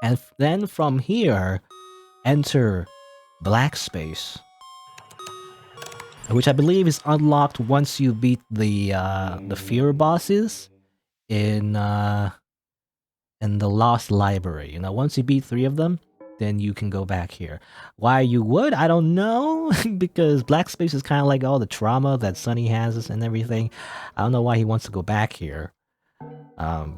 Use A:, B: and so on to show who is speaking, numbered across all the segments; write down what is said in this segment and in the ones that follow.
A: And then from here, enter black space, which I believe is unlocked once you beat the fear bosses in the Lost Library. You know, once you beat 3 of them, then you can go back here. Why you would, I don't know, because black space is kind of like all the trauma that Sunny has and everything. I don't know why he wants to go back here. Well,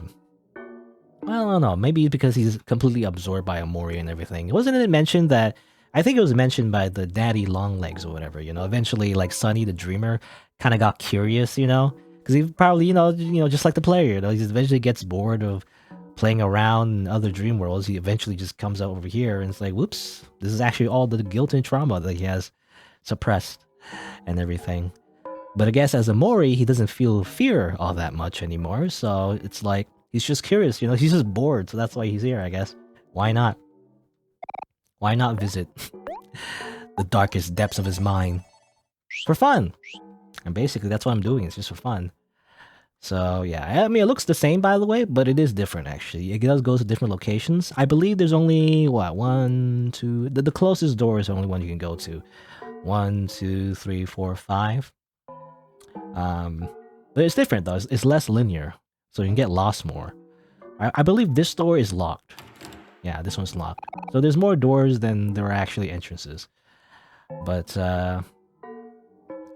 A: I don't know. Maybe because he's completely absorbed by Omori and everything. Wasn't it mentioned that? I think it was mentioned by the Daddy Longlegs or whatever. You know, eventually, like Sunny the Dreamer, kind of got curious. You know, because he probably, just like the player. You know, he eventually gets bored of playing around in other dream worlds. He eventually just comes out over here and it's like, whoops, this is actually all the guilt and trauma that he has suppressed and everything. But I guess as Omori, he doesn't feel fear all that much anymore. So it's like he's just curious, you know, he's just bored. So that's why he's here, I guess. Why not? Why not visit the darkest depths of his mind for fun? And basically, that's what I'm doing. It's just for fun. So yeah, I mean, it looks the same, by the way, but it is different, actually. It does go to different locations. I believe there's only, what, 1, 2... The closest door is the only one you can go to. 1, 2, 3, 4, 5. But it's different, though. It's less linear, so you can get lost more. I believe this door is locked. Yeah, this one's locked. So there's more doors than there are actually entrances. But,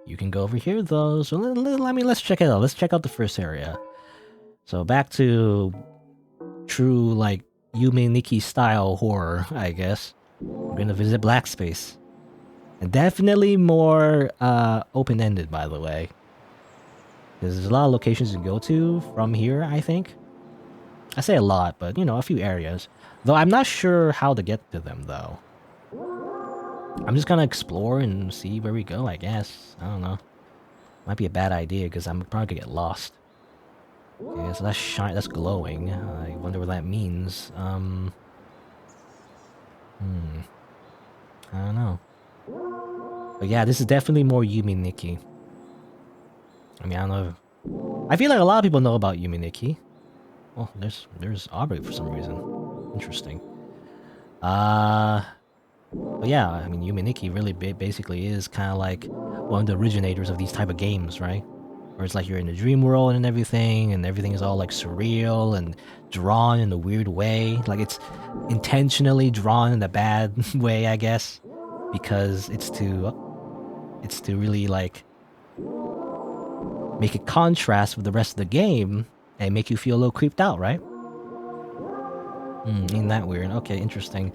A: you can go over here, though. So let's check it out. Let's check out the first area. So back to true, like, Yume Nikki style horror, I guess. We're gonna visit Black Space. And definitely more open-ended, by the way. Because there's a lot of locations you can go to from here, I think. I say a lot, but, you know, a few areas. Though I'm not sure how to get to them, though. I'm just gonna explore and see where we go, I guess. I don't know. Might be a bad idea, because I'm probably gonna get lost. Okay, so that's glowing. I wonder what that means. I don't know. But yeah, this is definitely more Yume Nikki. I mean, I don't know. I feel like a lot of people know about Yume Nikki. Oh, there's Aubrey for some reason. Interesting. But yeah, I mean, Yume Nikki really basically is kind of like one of the originators of these type of games, right? Where it's like you're in a dream world and everything is all like surreal and drawn in a weird way. Like it's intentionally drawn in a bad way, I guess, because it's to really like make a contrast with the rest of the game and make you feel a little creeped out, right? Ain't that weird? Okay, interesting.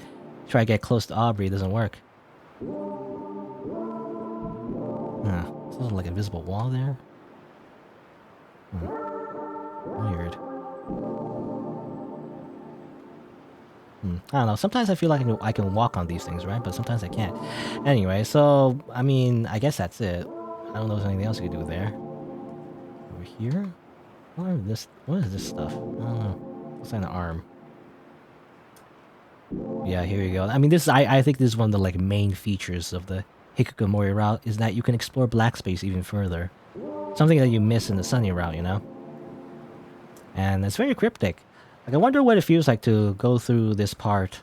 A: Try to get close to Aubrey, it doesn't work. There's like a invisible wall there. Weird. I don't know. Sometimes I feel like I can walk on these things, right? But sometimes I can't. Anyway, so, I mean, I guess that's it. I don't know if there's anything else you can do there. Over here? What is this stuff? I don't know. Looks like an arm. Yeah, here you go. I mean, I think this is one of the like main features of the Hikikomori route, is that you can explore black space even further. Something that you miss in the Sunny route, you know? And it's very cryptic. Like, I wonder what it feels like to go through this part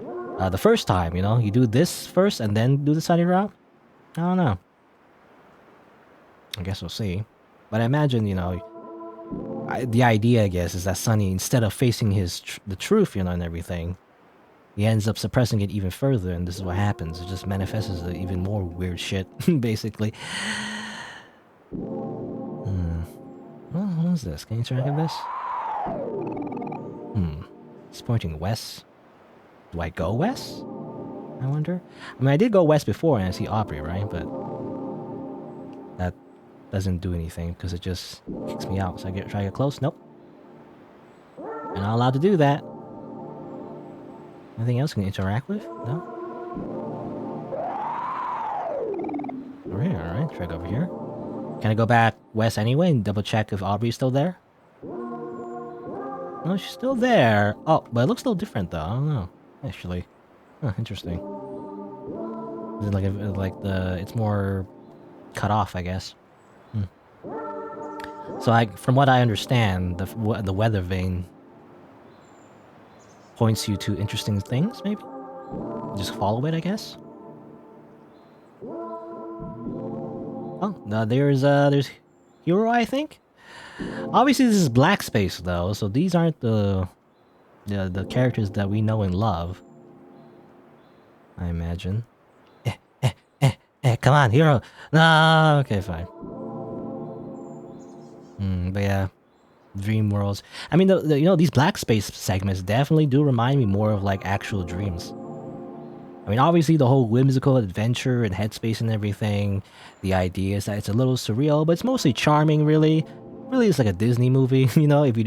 A: the first time, you know? You do this first and then do the Sunny route? I don't know. I guess we'll see. But I imagine, you know, the idea, I guess, is that Sunny, instead of facing the truth, you know, and everything, he ends up suppressing it even further, and this is what happens. It just manifests as even more weird shit, basically. What is this? Can you track of this? It's pointing west. Do I go west? I wonder. I mean, I did go west before and I see Aubrey, right? But that doesn't do anything because it just kicks me out. So I try to get close. Nope. I'm not allowed to do that. Anything else I can interact with? No? Over here, alright. Try to go over here. Can I go back west anyway and double check if Aubrey's still there? No, she's still there. Oh, but it looks a little different though. I don't know. Actually. Huh, interesting. Is it it's more cut off, I guess. So from what I understand, the weather vane points you to interesting things, maybe? Just follow it, I guess? Oh, no, there's Hero, I think? Obviously, this is black space, though, so these aren't the characters that we know and love. I imagine. Come on, Hero! No, okay, fine. But yeah, dream worlds. I mean, you know, these black space segments definitely do remind me more of like actual dreams. I mean, obviously the whole whimsical adventure and headspace and everything. The idea is that it's a little surreal, but it's mostly charming. Really, really, it's like a Disney movie. You know, if you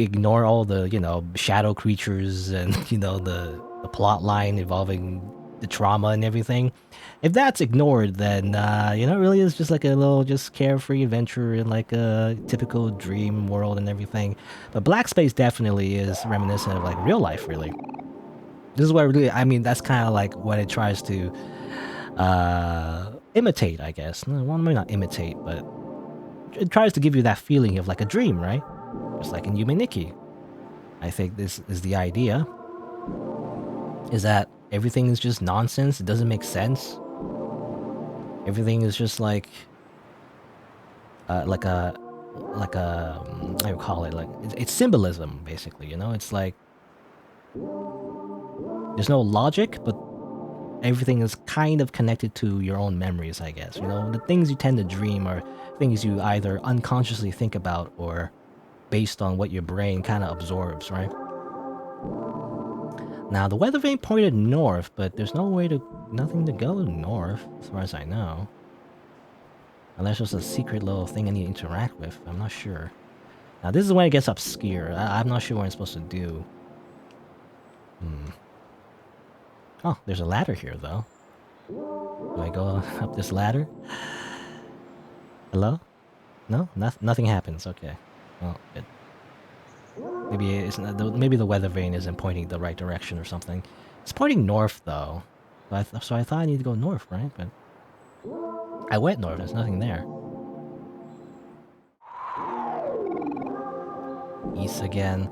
A: ignore all the shadow creatures and the plot line involving the trauma and everything. If that's ignored, then it really is just like a little just carefree adventure in like a typical dream world and everything. But Black Space definitely is reminiscent of like real life, really. This is what really, I mean, that's kind of like what it tries to imitate, I guess. Well, maybe not imitate, but it tries to give you that feeling of like a dream, right? Just like in Yume Nikki. I think this is the idea. Is that everything is just nonsense, it doesn't make sense. Everything is just like a how do you call it, like it's symbolism basically, you know? It's like there's no logic, but everything is kind of connected to your own memories, I guess. You know, the things you tend to dream are things you either unconsciously think about or based on what your brain kind of absorbs, right? Now, the weather vane pointed north, but there's nothing to go north, as far as I know. Unless there's a secret little thing I need to interact with, I'm not sure. Now, this is when it gets obscure. I'm not sure what I'm supposed to do. Oh, there's a ladder here, though. Do I go up this ladder? Hello? No? Nothing happens, okay. Well, good. Maybe it's not, maybe the weather vane isn't pointing the right direction or something. It's pointing north though, so I thought I need to go north, right? But I went north. There's nothing there. East again.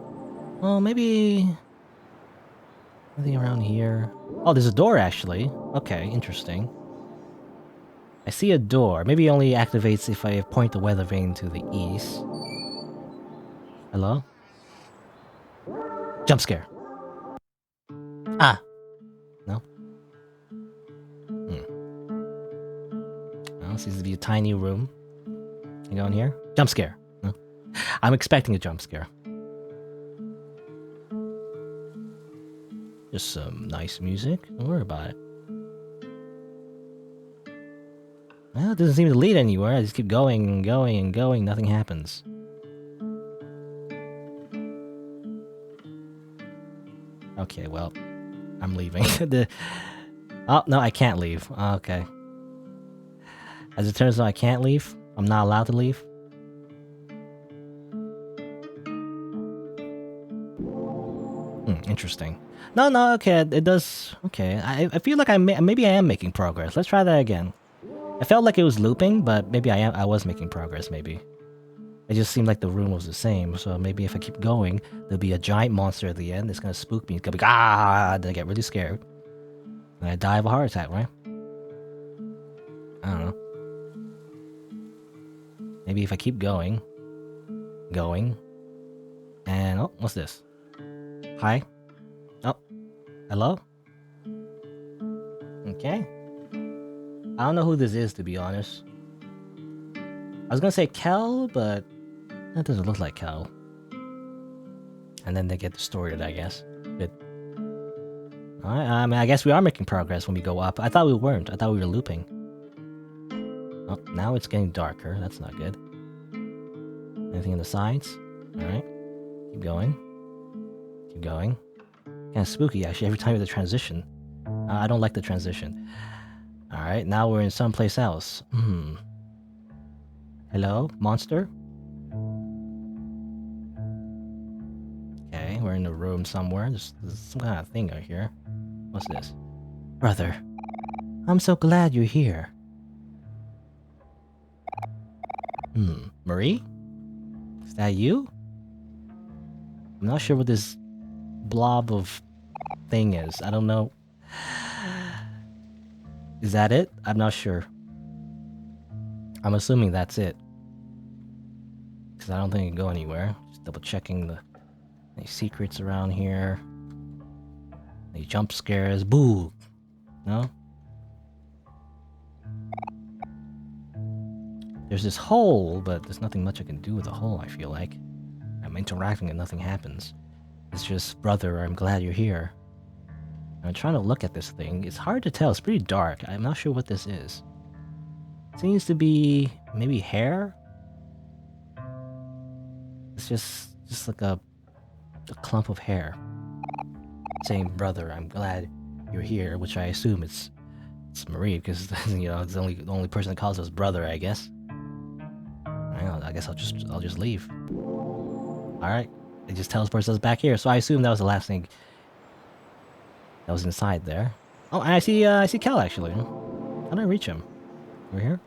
A: Oh, maybe nothing around here. Oh, there's a door actually. Okay, interesting. I see a door. Maybe it only activates if I point the weather vane to the east. Hello? Jump scare. Ah. No? Well, seems to be a tiny room. You go in here? Jump scare. No? I'm expecting a jump scare. Just some nice music. Don't worry about it. Well, it doesn't seem to lead anywhere. I just keep going and going and going. Nothing happens. Okay, well, I'm leaving. Oh, no, I can't leave. Okay. As it turns out, I can't leave. I'm not allowed to leave. Interesting. No, okay, it does. Okay, I feel like maybe I am making progress. Let's try that again. I felt like it was looping, but maybe I was making progress, maybe. It just seemed like the room was the same, so maybe if I keep going, there'll be a giant monster at the end. It's gonna spook me. It's gonna be then I get really scared. And I die of a heart attack, right? I don't know. Maybe if I keep going. And oh, what's this? Hi? Oh, hello? Okay. I don't know who this is, to be honest. I was gonna say Kel, but that doesn't look like Kel. And then they get distorted, I guess. Good. Alright, I mean, I guess we are making progress when we go up. I thought we weren't. I thought we were looping. Oh, now it's getting darker. That's not good. Anything in the sides? Alright. Keep going. Keep going. Kind of spooky, actually, every time with the transition. I don't like the transition. Alright, now we're in someplace else. Hello, monster? Okay, we're in a room somewhere. There's some kind of thing out here. What's this? Brother, I'm so glad you're here. Marie? Is that you? I'm not sure what this blob of thing is. I don't know. Is that it? I'm not sure. I'm assuming that's it. Because I don't think it can go anywhere. Just double checking any secrets around here. Any jump scares. Boo! No? There's this hole, but there's nothing much I can do with the hole, I feel like. I'm interacting and nothing happens. It's just, brother, I'm glad you're here. I'm trying to look at this thing. It's hard to tell. It's pretty dark. I'm not sure what this is. Seems to be maybe hair? It's just like a clump of hair. Saying, brother, I'm glad you're here, which I assume it's Marie, because you know, it's the only person that calls us brother, I guess. I guess I'll just leave. Alright. It just teleports us back here, so I assume that was the last thing that was inside there. Oh, and I see Kel actually. How do I reach him? Over here?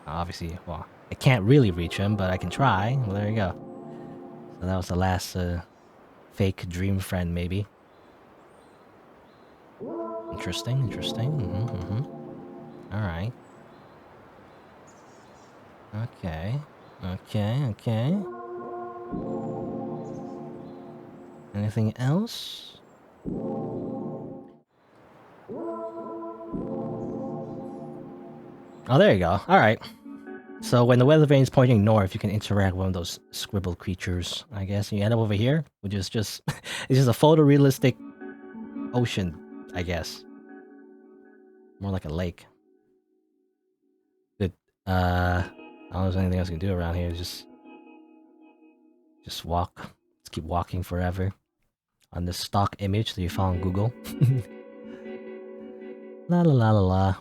A: Obviously, well, I can't really reach him, but I can try. Well, there you go. So that was the last fake dream friend, maybe. Interesting. Alright. Okay. Anything else? Oh, there you go. Alright. So when the weather vane is pointing north, you can interact with one of those scribbled creatures, I guess. You end up over here, which is just... it's just a photorealistic ocean, I guess. More like a lake. Good. I don't know if there's anything else you can do around here. Just walk. Let's keep walking forever. On this stock image that you found on Google. La la la la la.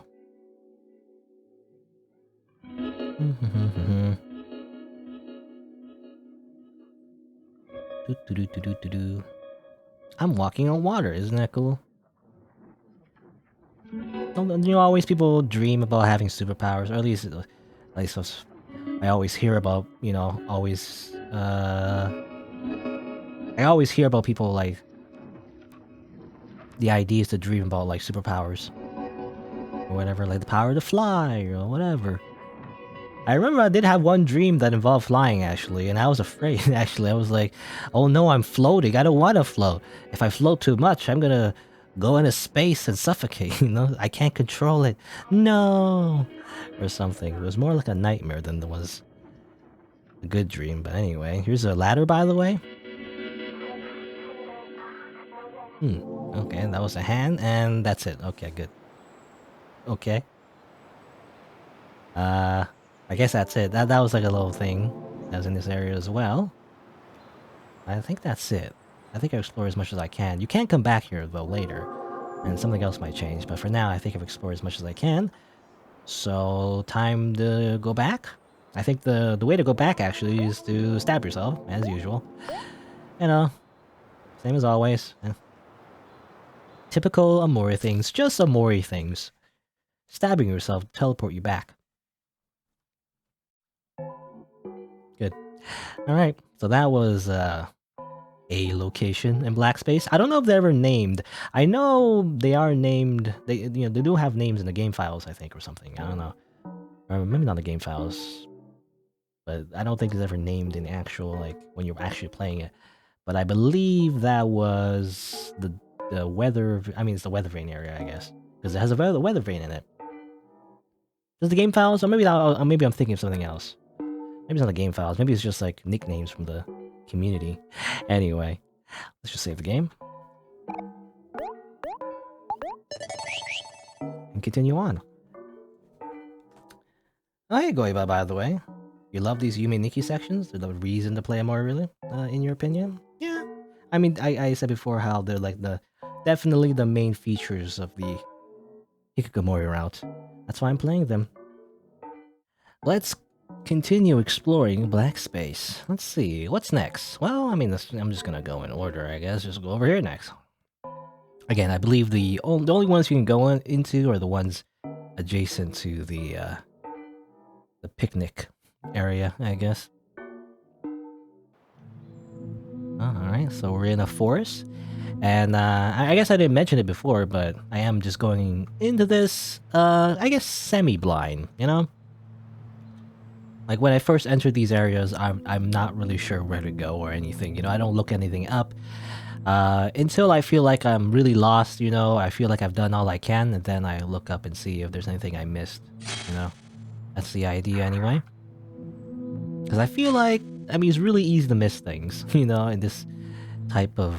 A: I'm walking on water, isn't that cool? Don't you know, always people dream about having superpowers, or at least I always hear about, you know, I always hear about people like the ideas to dream about like superpowers or whatever, like the power to fly or whatever. I remember I did have one dream that involved flying actually, and I was afraid actually. I was like, oh no, I'm floating. I don't want to float. If I float too much, I'm gonna go into space and suffocate, you know? I can't control it. No! Or something. It was more like a nightmare than it was a good dream, but anyway. Here's a ladder, by the way. Okay, that was a hand, and that's it. Okay, good. Okay. I guess that's it. That was like a little thing that was in this area as well. I think that's it. I think I explored as much as I can. You can come back here, though, later. And something else might change. But for now, I think I've explored as much as I can. So, time to go back? I think the way to go back, actually, is to stab yourself, as usual. You know, same as always. Typical Omori things. Just Omori things. Stabbing yourself to teleport you back. Good. Alright, so that was, a location in Black Space. I don't know if they're ever named. I know they are named. They do have names in the game files, I think, or something. I don't know. Or maybe not the game files, but I don't think it's ever named in actual, like, when you're actually playing it. But I believe that was the weather. I mean, it's the weather vane area, I guess, because it has a weather vane in it. Does the game files? Or maybe I'm thinking of something else. Maybe it's not the game files. Maybe it's just like nicknames from the community. Anyway, let's just save the game. And continue on. Oh, hey, Goiba, by the way. You love these Yume Nikki sections? They're the reason to play more, really? In your opinion? Yeah. I mean, I said before how they're like definitely the main features of the Hikikomori route. That's why I'm playing them. Let's continue exploring Black Space. Let's see, what's next? Well, I mean, I'm just gonna go in order, I guess. Just go over here next. Again, I believe the only ones you can go into are the ones adjacent to the picnic area, I guess. Okay, so we're in a forest. And I guess I didn't mention it before, but I am just going into this, I guess, semi-blind, you know? Like, when I first enter these areas, I'm not really sure where to go or anything, you know? I don't look anything up. Until I feel like I'm really lost, you know? I feel like I've done all I can, and then I look up and see if there's anything I missed, you know? That's the idea anyway. Because I feel like, I mean, it's really easy to miss things, you know, in this type of,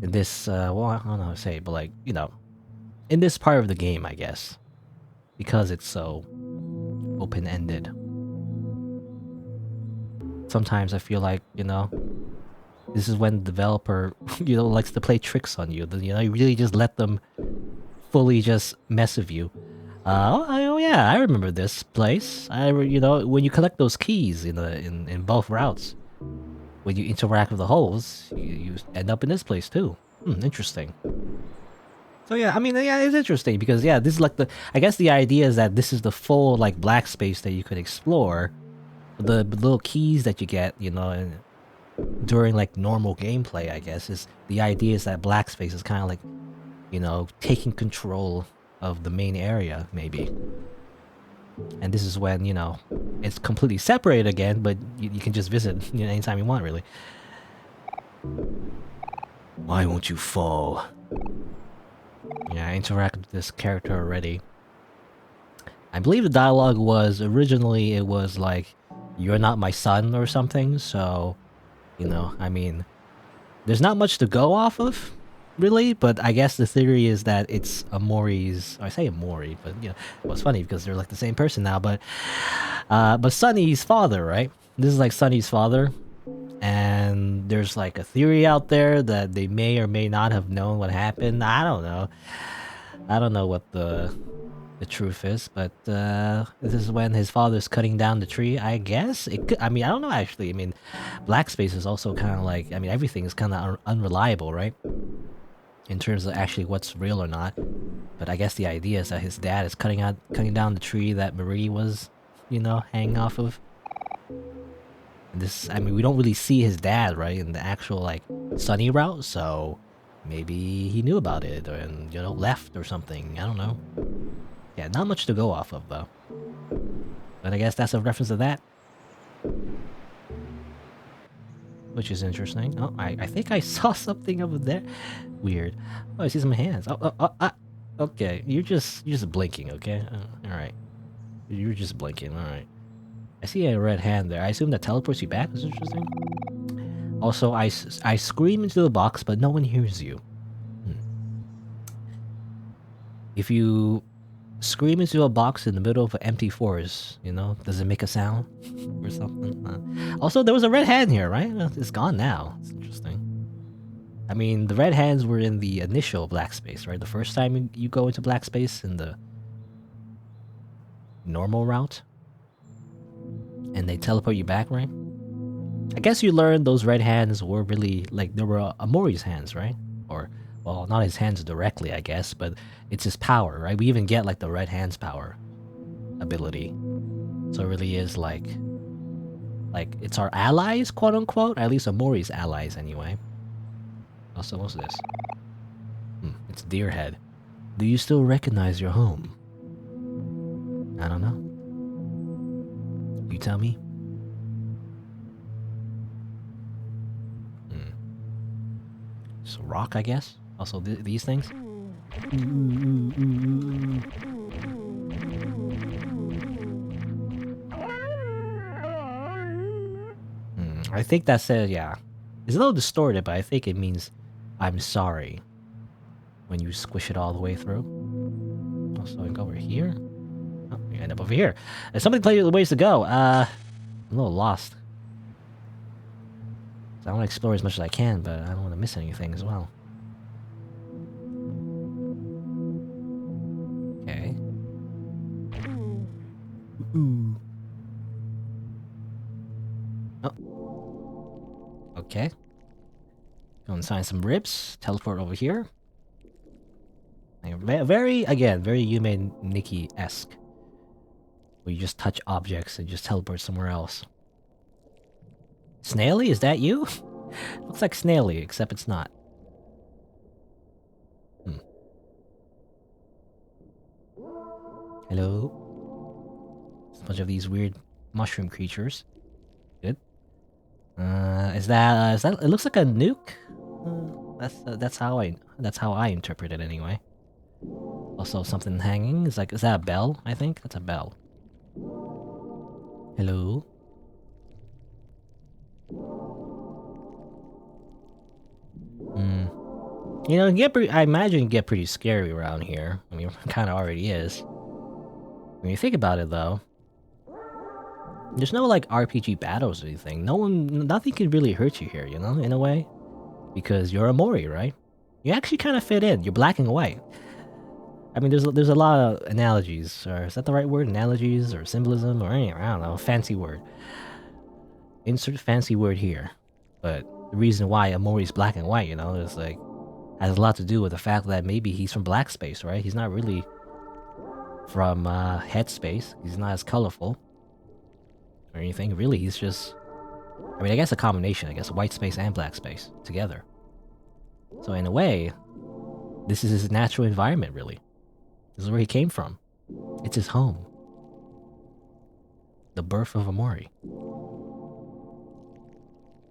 A: in this, well, I don't know how to say it, but like, you know, in this part of the game, I guess. Because it's so open-ended. Sometimes I feel like, you know, this is when the developer, you know, likes to play tricks on you. You know, you really just let them fully just mess with you. Oh yeah, I remember this place. You know, when you collect those keys in both routes, when you interact with the holes, you end up in this place too. Interesting. So yeah, I mean, yeah, it's interesting because yeah, this is like I guess the idea is that this is the full like black space that you could explore. The little keys that you get, you know, and during like normal gameplay, I guess, is the idea is that black space is kind of like, you know, taking control of the main area, maybe. And this is when, you know, it's completely separated again, but you can just visit, you know, anytime you want, really. Why won't you fall? Yeah, I interacted with this character already. I believe the dialogue was, originally it was like, you're not my son or something, so, you know, I mean, there's not much to go off of, really, but I guess the theory is that it's Omori's, I say Omori, but, you know, well, it's funny because they're like the same person now, but Sunny's father, right? This is like Sunny's father, and there's like a theory out there that they may or may not have known what happened. I don't know. I don't know what the truth is, but this is when his father's cutting down the tree, I guess. It could, I mean, I don't know actually. I mean, black space is also kind of like, I mean, everything is kind of unreliable, right? In terms of actually what's real or not. But I guess the idea is that his dad is cutting down the tree that Marie was, you know, hanging off of. And this, I mean, we don't really see his dad, right, in the actual like Sunny route, so maybe he knew about it and, you know, left or something. I don't know. Yeah, not much to go off of, though. But I guess that's a reference to that. Which is interesting. Oh, I think I saw something over there. Weird. Oh, I see some hands. Okay, you're just blinking, okay? Alright. You're just blinking, alright. I see a red hand there. I assume that teleports you back? That's interesting. Also, I scream into the box, but no one hears you. If you scream into a box in the middle of an empty forest, you know, does it make a sound or something? Also, there was a red hand here, right? It's gone now. It's interesting. I mean, the red hands were in the initial black space, right? The first time you go into black space in the normal route, and they teleport you back, right? I guess you learned those red hands were really like, they were Omori's hands, right? Or, well, not his hands directly, I guess, but it's his power, right? We even get like the red hands power ability. So it really is like it's our allies, quote unquote. At least Omori's allies, anyway. Also, what's this? It's Deer Head. Do you still recognize your home? I don't know. You tell me. It's a rock, I guess. Also, these things. I think that says, yeah. It's a little distorted, but I think it means I'm sorry when you squish it all the way through. Also, I go over here. Oh, you end up over here. There's so many ways to go. I'm a little lost. So I want to explore as much as I can, but I don't want to miss anything as well. Okay. Ooh. Oh. Okay. Go and sign some ribs. Teleport over here. Very, again, very Yume Nikki-esque. Where you just touch objects and just teleport somewhere else. Snaily, is that you? Looks like Snaily, except it's not. Hello? There's a bunch of these weird mushroom creatures. Good. Is that it looks like a nuke? That's how I interpret it anyway. Also something hanging. Is that a bell? I think that's a bell. Hello? You know, I imagine it get pretty scary around here. I mean, it kind of already is. When you think about it, though, there's no like RPG battles or anything. Nothing can really hurt you here, you know, in a way, because you're a Omori, right? You actually kind of fit in. You're black and white. I mean, there's a lot of analogies, or is that the right word? Analogies or symbolism or anything? I don't know. Fancy word. Insert fancy word here. But the reason why Omori's black and white, you know, is like has a lot to do with the fact that maybe he's from black space, right? He's not really from headspace. He's not as colorful or anything. Really, he's just... I mean, I guess a combination. I guess white space and black space together. So in a way, this is his natural environment, really. This is where he came from. It's his home. The birth of Omori.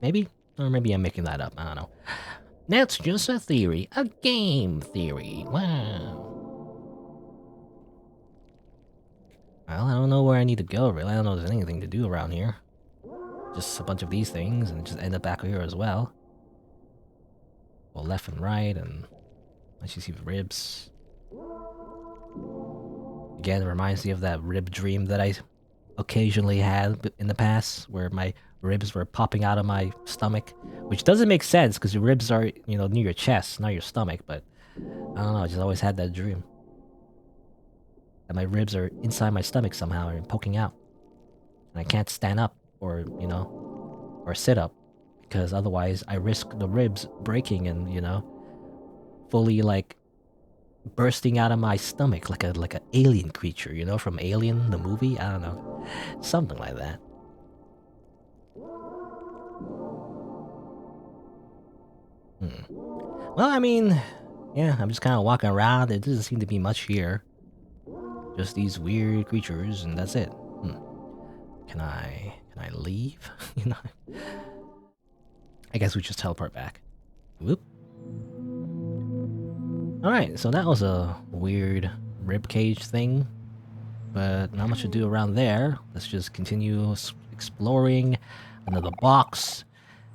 A: Maybe? Or maybe I'm making that up. I don't know. That's just a theory. A game theory. Wow. Well, I don't know where I need to go, really. I don't know if there's anything to do around here. Just a bunch of these things, and just end up back here as well. Well, left and right, and... I see ribs. Again, it reminds me of that rib dream that I occasionally had in the past, where my ribs were popping out of my stomach. Which doesn't make sense, because your ribs are, you know, near your chest, not your stomach, but... I don't know, I just always had that dream. That my ribs are inside my stomach somehow and poking out. And I can't stand up or, you know, or sit up because otherwise I risk the ribs breaking and, you know, fully like bursting out of my stomach like a alien creature, you know, from Alien the movie. I don't know, something like that. Well, I mean, yeah, I'm just kind of walking around. There doesn't seem to be much here. Just these weird creatures, and that's it. Can I leave? You know? I guess we just teleport back. Whoop. Alright, so that was a weird ribcage thing. But not much to do around there. Let's just continue exploring another box.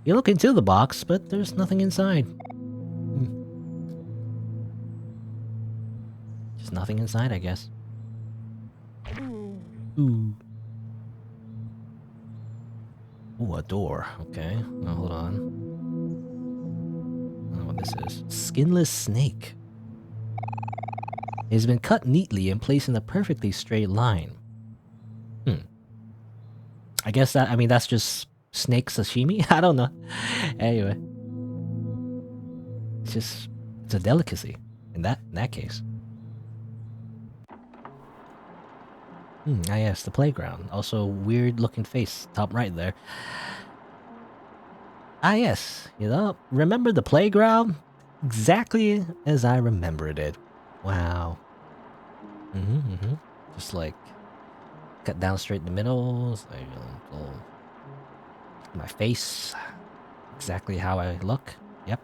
A: You look into the box, but there's nothing inside. Just nothing inside, I guess. Ooh. Ooh, a door. Okay. Oh, hold on. I don't know what this is. Skinless snake. It has been cut neatly and placed in a perfectly straight line. I guess that, I mean, that's just snake sashimi? I don't know. Anyway. It's a delicacy in that case. Ah yes, the playground. Also, weird looking face, top right there. Ah yes, you know, remember the playground? Exactly as I remembered it. Wow. Just like, cut down straight in the middle, like, my face. Exactly how I look. Yep.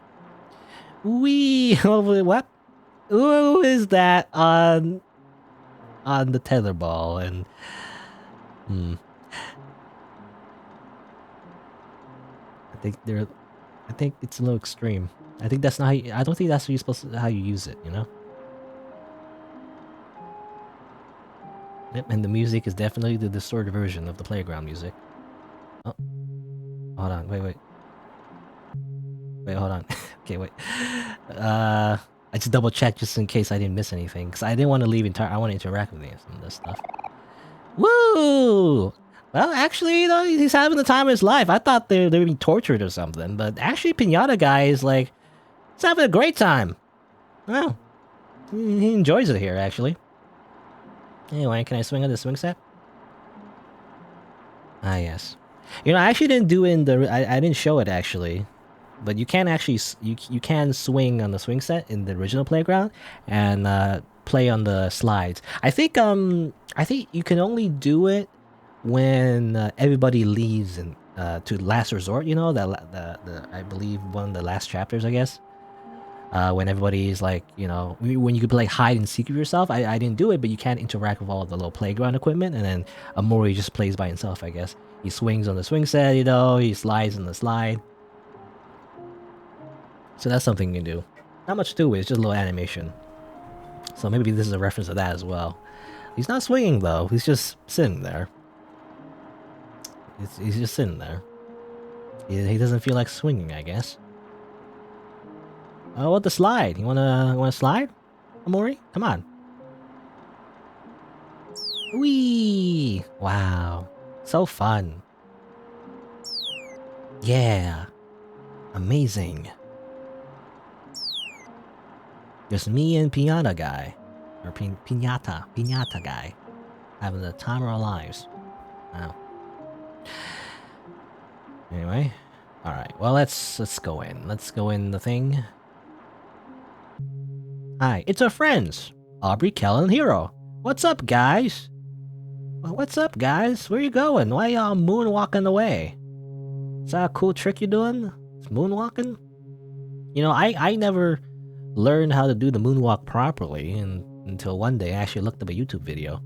A: Wee! What? Who is that on the tetherball? And I think it's a little extreme. I think that's not I don't think that's how you use it, you know? Yep, and the music is definitely the distorted version of the playground music. Oh. Hold on, wait, hold on. Okay, wait. I just double checked just in case I didn't miss anything, because I didn't want to leave I want to interact with some of this stuff. Woo! Well, actually, you know, he's having the time of his life. I thought they were being tortured or something, but actually, Pinata guy is like, he's having a great time. Well, he enjoys it here, actually. Anyway, can I swing on the swing set? Ah, yes. You know, I actually didn't do it in the. I didn't show it actually, but you can actually you can swing on the swing set in the original playground and play on the slides. I think you can only do it when everybody leaves and to last resort. You know the I believe one of the last chapters, I guess. When everybody's like, you know, when you could play hide and seek with yourself. I didn't do it, but you can interact with all of the little playground equipment, and then Omori just plays by himself, I guess. He swings on the swing set, you know, he slides on the slide. So that's something you can do. Not much to it, it's just a little animation. So maybe this is a reference to that as well. He's not swinging though, he's just sitting there. He's just sitting there. He doesn't feel like swinging, I guess. Oh, what the slide? You wanna slide, Omori? Come on. Whee! Wow, so fun. Yeah, amazing. Just me and Piñata guy, or Piñata guy, having the time of our lives. Wow. Anyway, all right. Well, let's go in. Let's go in the thing. Hi, it's our friends, Aubrey, Kel, and Hero. What's up, guys? Well, what's up, guys? Where you going? Why y'all moonwalking away? Is that a cool trick you're doing? It's moonwalking? You know, I never learned how to do the moonwalk properly until one day I actually looked up a YouTube video.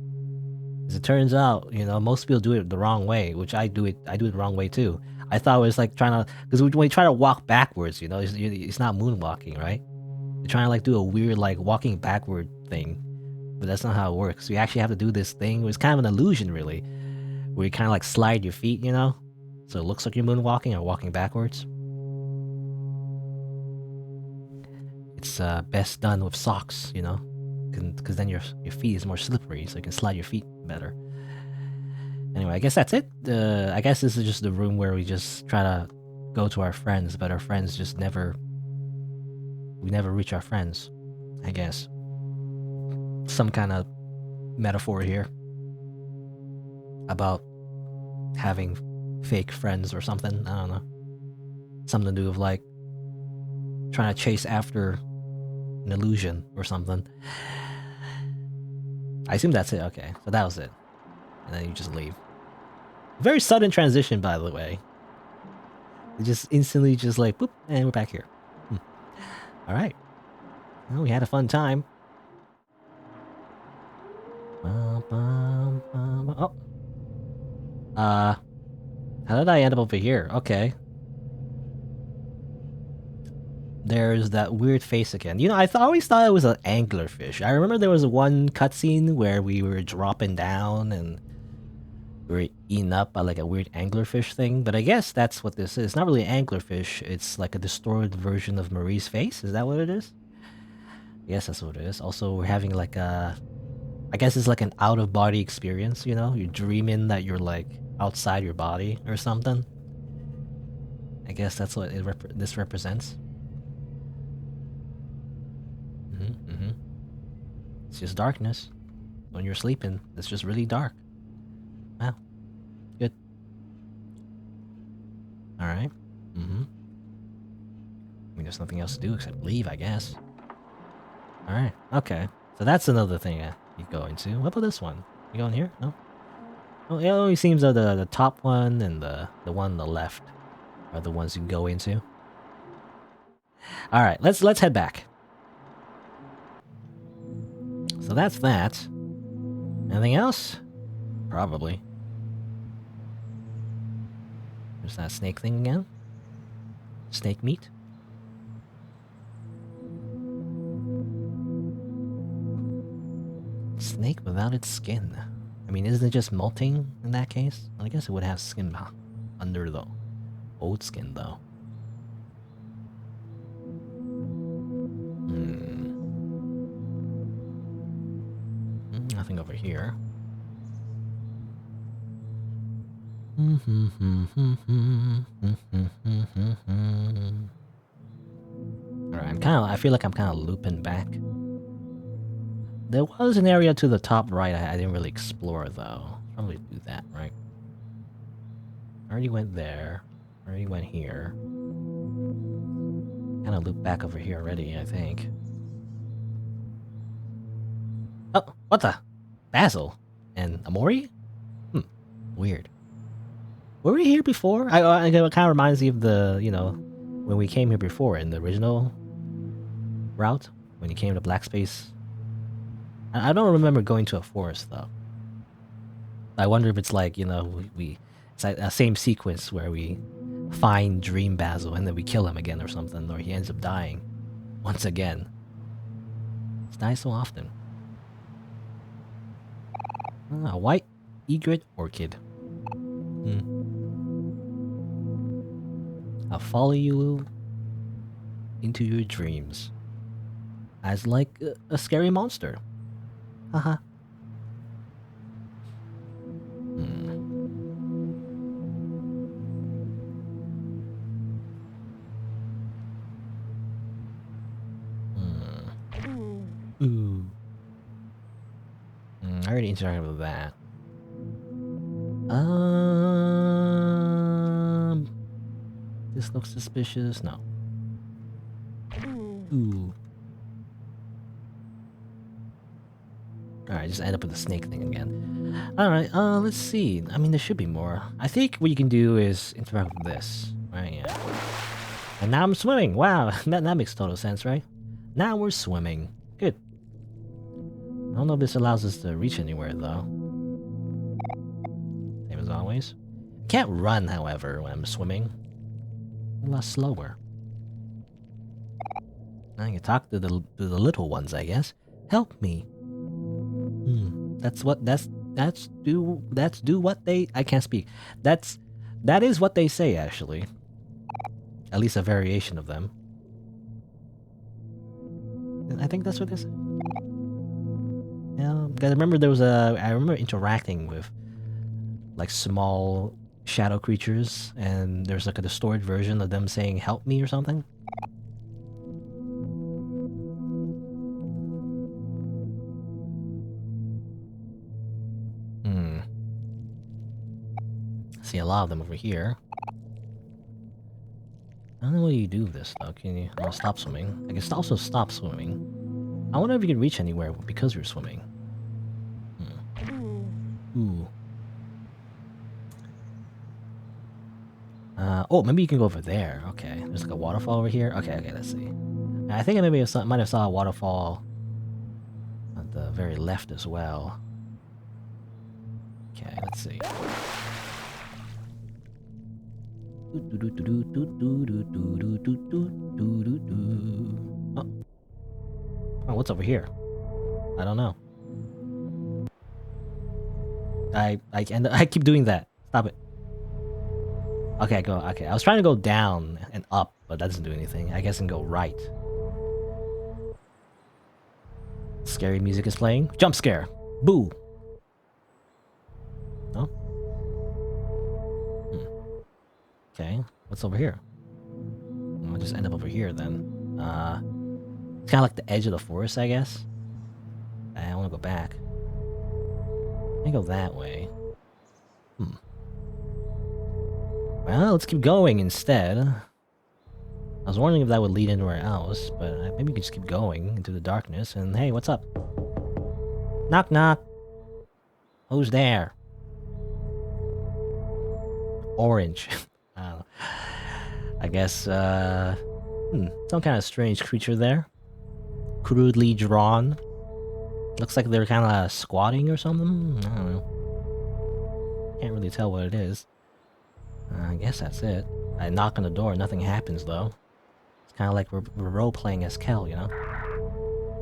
A: As it turns out, you know, most people do it the wrong way, which I do it the wrong way too. I thought it was like trying to, because when you try to walk backwards, you know, it's not moonwalking, right? You're trying to like do a weird like walking backward thing, but that's not how it works. You actually have to do this thing. It's kind of an illusion, really, where you kind of like slide your feet, you know, so it looks like you're moonwalking or walking backwards. It's best done with socks, you know, because then your feet is more slippery, so you can slide your feet better. Anyway, I guess that's it. I guess this is just the room where we just try to go to our friends, but our friends just never... We never reach our friends, I guess. Some kind of metaphor here about having fake friends or something. I don't know. Something to do with like trying to chase after an illusion or something. I assume that's it. Okay, so that was it. And then you just leave. Very sudden transition, by the way. It just instantly just like, boop, and we're back here. Alright. Well, we had a fun time. Oh. How did I end up over here? Okay. There's that weird face again. You know, I always thought it was an anglerfish. I remember there was one cutscene where we were dropping down and we were eaten up by like a weird anglerfish thing, but I guess that's what this is. It's not really an anglerfish, it's like a distorted version of Marie's face. Is that what it is? Yes, that's what it is. Also, we're having like a... I guess it's like an out-of-body experience, you know? You're dreaming that you're like outside your body or something. I guess that's what this represents. It's just darkness. When you're sleeping, it's just really dark. Wow. Good. Alright. I mean, there's nothing else to do except leave, I guess. Alright. Okay. So that's another thing you go into. What about this one? You going here? No? Well, it only seems that the top one and the one on the left are the ones you can go into. Alright, let's head back. So that's that. Anything else? Probably. There's that snake thing again. Snake meat. Snake without its skin. I mean, isn't it just molting in that case? I guess it would have skin under the old skin, though. Nothing over here. Alright, I feel like I'm kind of looping back. There was an area to the top right I didn't really explore, though. Probably do that, right? I already went there. I already went here. Kind of looped back over here already, I think. Oh, what the? Basil and Omori? Weird. Were we here before? It kind of reminds me of the, when we came here before in the original route, when you came to Black Space. I don't remember going to a forest, though. I wonder if it's like, it's like a same sequence where we find Dream Basil and then we kill him again or something, or he ends up dying once again. It's dies so often. A white egret orchid. I'll follow you into your dreams as like a scary monster. Haha. Ooh. I already interacted with that. This looks suspicious. No. Ooh. Alright, just end up with the snake thing again. Alright, let's see. I mean, there should be more. I think what you can do is interact with this. Right, yeah. And now I'm swimming. Wow, that makes total sense, right? Now we're swimming. Good. I don't know if this allows us to reach anywhere, though. Same as always. Can't run, however, when I'm swimming. A lot slower. I can talk to the little ones, I guess. Help me. That's do what they. I can't speak. That is what they say, actually. At least a variation of them. I think that's what they say. Yeah, because I remember I remember interacting with like small shadow creatures, and there's like a distorted version of them saying "help me" or something. See a lot of them over here. I don't know what you do with this though. Can you stop swimming? I can also stop swimming. I wonder if you can reach anywhere because you're swimming. Ooh. Oh, maybe you can go over there. Okay, there's like a waterfall over here. Okay, let's see. I think I might have saw a waterfall at the very left as well. Okay, let's see. Oh, what's over here? I don't know. I keep doing that. Stop it. Okay, go. Okay, I was trying to go down and up, but that doesn't do anything. I guess I can go right. Scary music is playing. Jump scare. Boo. No? Okay, what's over here? I'll just end up over here then. It's kind of like the edge of the forest, I guess. I want to go back. Let me go that way. Well, let's keep going instead. I was wondering if that would lead anywhere else, but maybe we can just keep going into the darkness. And hey, what's up? Knock knock. Who's there? Orange. I guess, some kind of strange creature there. Crudely drawn. Looks like they're kind of squatting or something. I don't know. Can't really tell what it is. I guess that's it. I knock on the door, nothing happens though. It's kind of like we're role-playing as Kel, you know?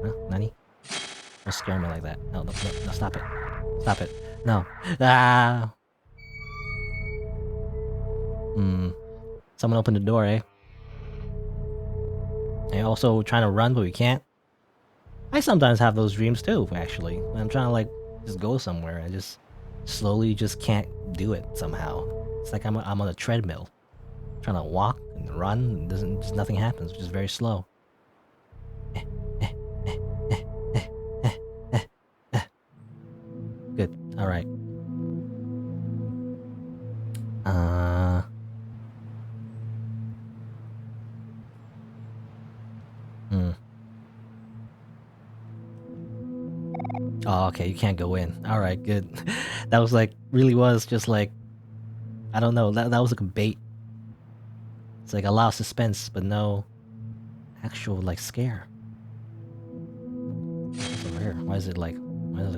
A: Huh? Nani? Don't scare me like that. No, stop it. Stop it. No. Ah! Someone opened the door, eh? And also trying to run, but we can't. I sometimes have those dreams too, actually. When I'm trying to like just go somewhere, I just slowly just can't do it somehow. It's like I'm on a treadmill, trying to walk and run, and just nothing happens, which is very slow. Good. All right. Hmm. Oh, okay, you can't go in. Alright, good. That was like, really was just like, I don't know, that was like a bait. It's like a lot of suspense, but no actual like scare. What's over here? Why is it a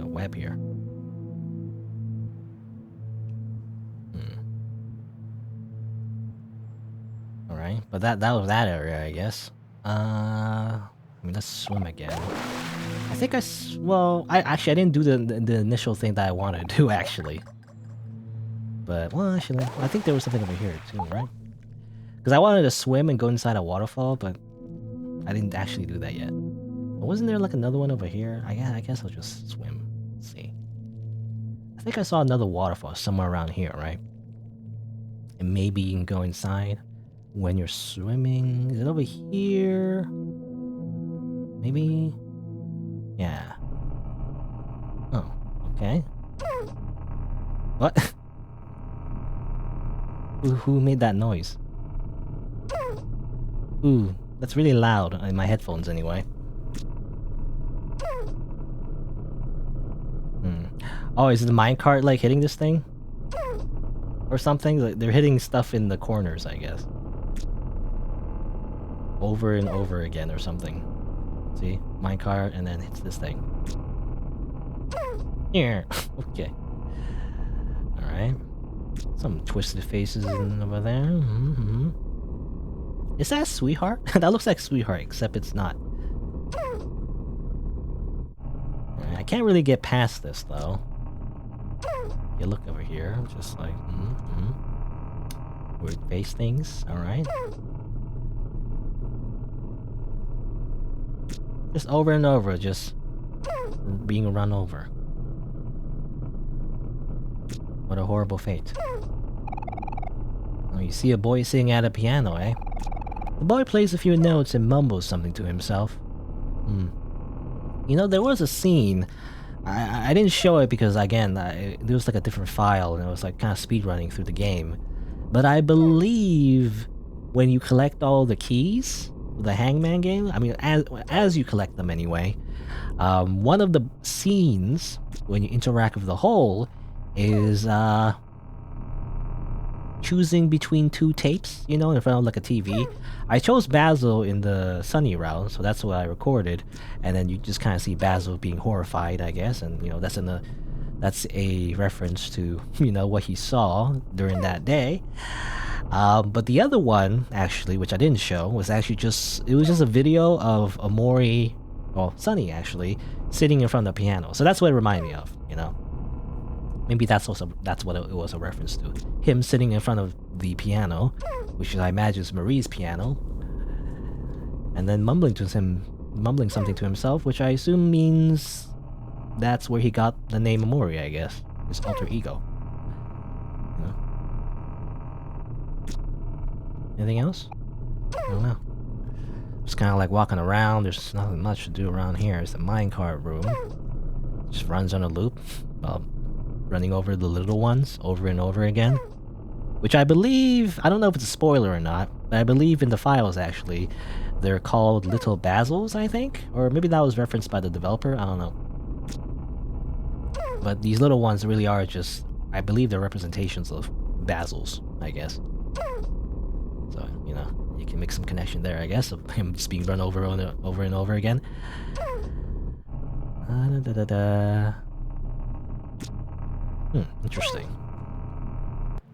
A: web here? Hmm. Alright, but that was that area, I guess. I mean, let's swim again. I think well, I didn't do the initial thing that I wanted to do, actually. But, well, actually, I think there was something over here, too, right? Because I wanted to swim and go inside a waterfall, but I didn't actually do that yet. But wasn't there, like, another one over here? I guess I'll just swim. Let's see. I think I saw another waterfall somewhere around here, right? And maybe you can go inside when you're swimming. Is it over here? Maybe? Yeah. Oh, okay. What? Who made that noise? Ooh, that's really loud in my headphones anyway. Hmm. Oh, is the minecart like hitting this thing? Or something? Like, they're hitting stuff in the corners, I guess. Over and over again or something. See? Minecart and then hits this thing. Here. Okay. Alright. Some twisted faces over there. Mm-hmm. Is that Sweetheart? That looks like Sweetheart, except it's not. I can't really get past this, though. You look over here, just like, weird face things, alright. Just over and over, just being run over. What a horrible fate. Oh, you see a boy sitting at a piano, eh? The boy plays a few notes and mumbles something to himself. You know, there was a scene. I didn't show it because, again, there was like a different file and it was like kind of speedrunning through the game. But I believe when you collect all the keys, the Hangman game, I mean, as you collect them anyway, one of the scenes when you interact with the hole is choosing between two tapes, you know, in front of like a TV. I chose Basil in the Sunny round, so that's what I recorded, and then you just kind of see Basil being horrified, I guess, and you know that's a reference to you know what he saw during that day. But the other one, actually, which I didn't show, was actually just a video of Omori, well, Sunny actually, sitting in front of the piano. So that's what it reminded me of, you know. Maybe that's what it was a reference to. Him sitting in front of the piano, which I imagine is Marie's piano, and then mumbling something to himself, which I assume means that's where he got the name Omori, I guess. His alter ego. You know? Anything else? I don't know. Just kind of like walking around. There's nothing much to do around here. It's the minecart room. Just runs on a loop. Running over the little ones over and over again. Which I believe, I don't know if it's a spoiler or not, but I believe in the files actually, they're called Little Basils, I think? Or maybe that was referenced by the developer, I don't know. But these little ones really are just, I believe they're representations of Basils, I guess. So, you know, you can make some connection there, I guess, of him just being run over and over again. Interesting.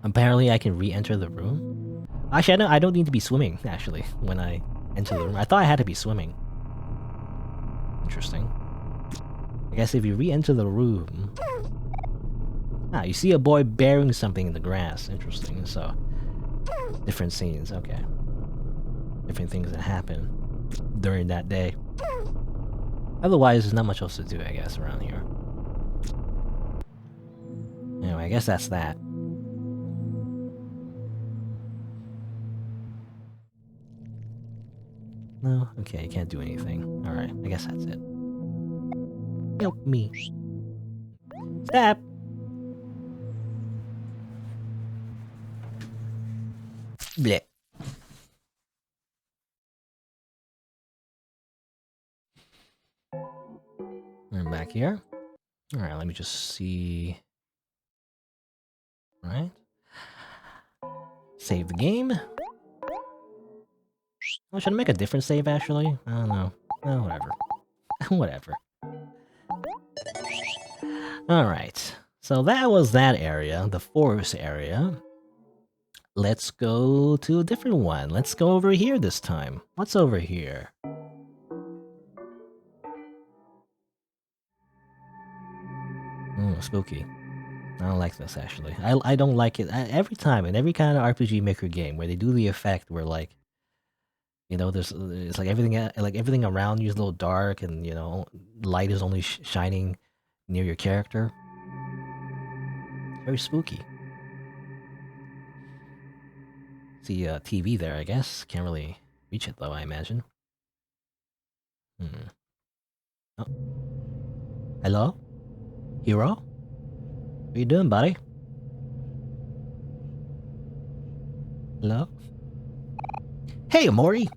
A: Apparently I can re-enter the room? Actually, I don't need to be swimming, actually, when I enter the room. I thought I had to be swimming. Interesting. I guess if you re-enter the room... you see a boy burying something in the grass. Interesting, so... Different scenes, okay. Different things that happen during that day. Otherwise, there's not much else to do, I guess, around here. Anyway, I guess that's that. No? Okay, you can't do anything. Alright, I guess that's it. Milk me. Stop! Blech. back here. Alright, let me just see. Right. Save the game. Oh, should I make a different save actually? I don't know. Oh, whatever. Whatever. Alright. So that was that area, the forest area. Let's go to a different one. Let's go over here this time. What's over here? Spooky. I don't like this actually. I don't like it every time in every kind of RPG Maker game where they do the effect where like, you know, it's like everything around you is a little dark and you know light is only shining near your character. It's very spooky. See a TV there, I guess. Can't really reach it though, I imagine. Oh. Hello? Hero? What you doing, buddy? Hello? Hey, Omori!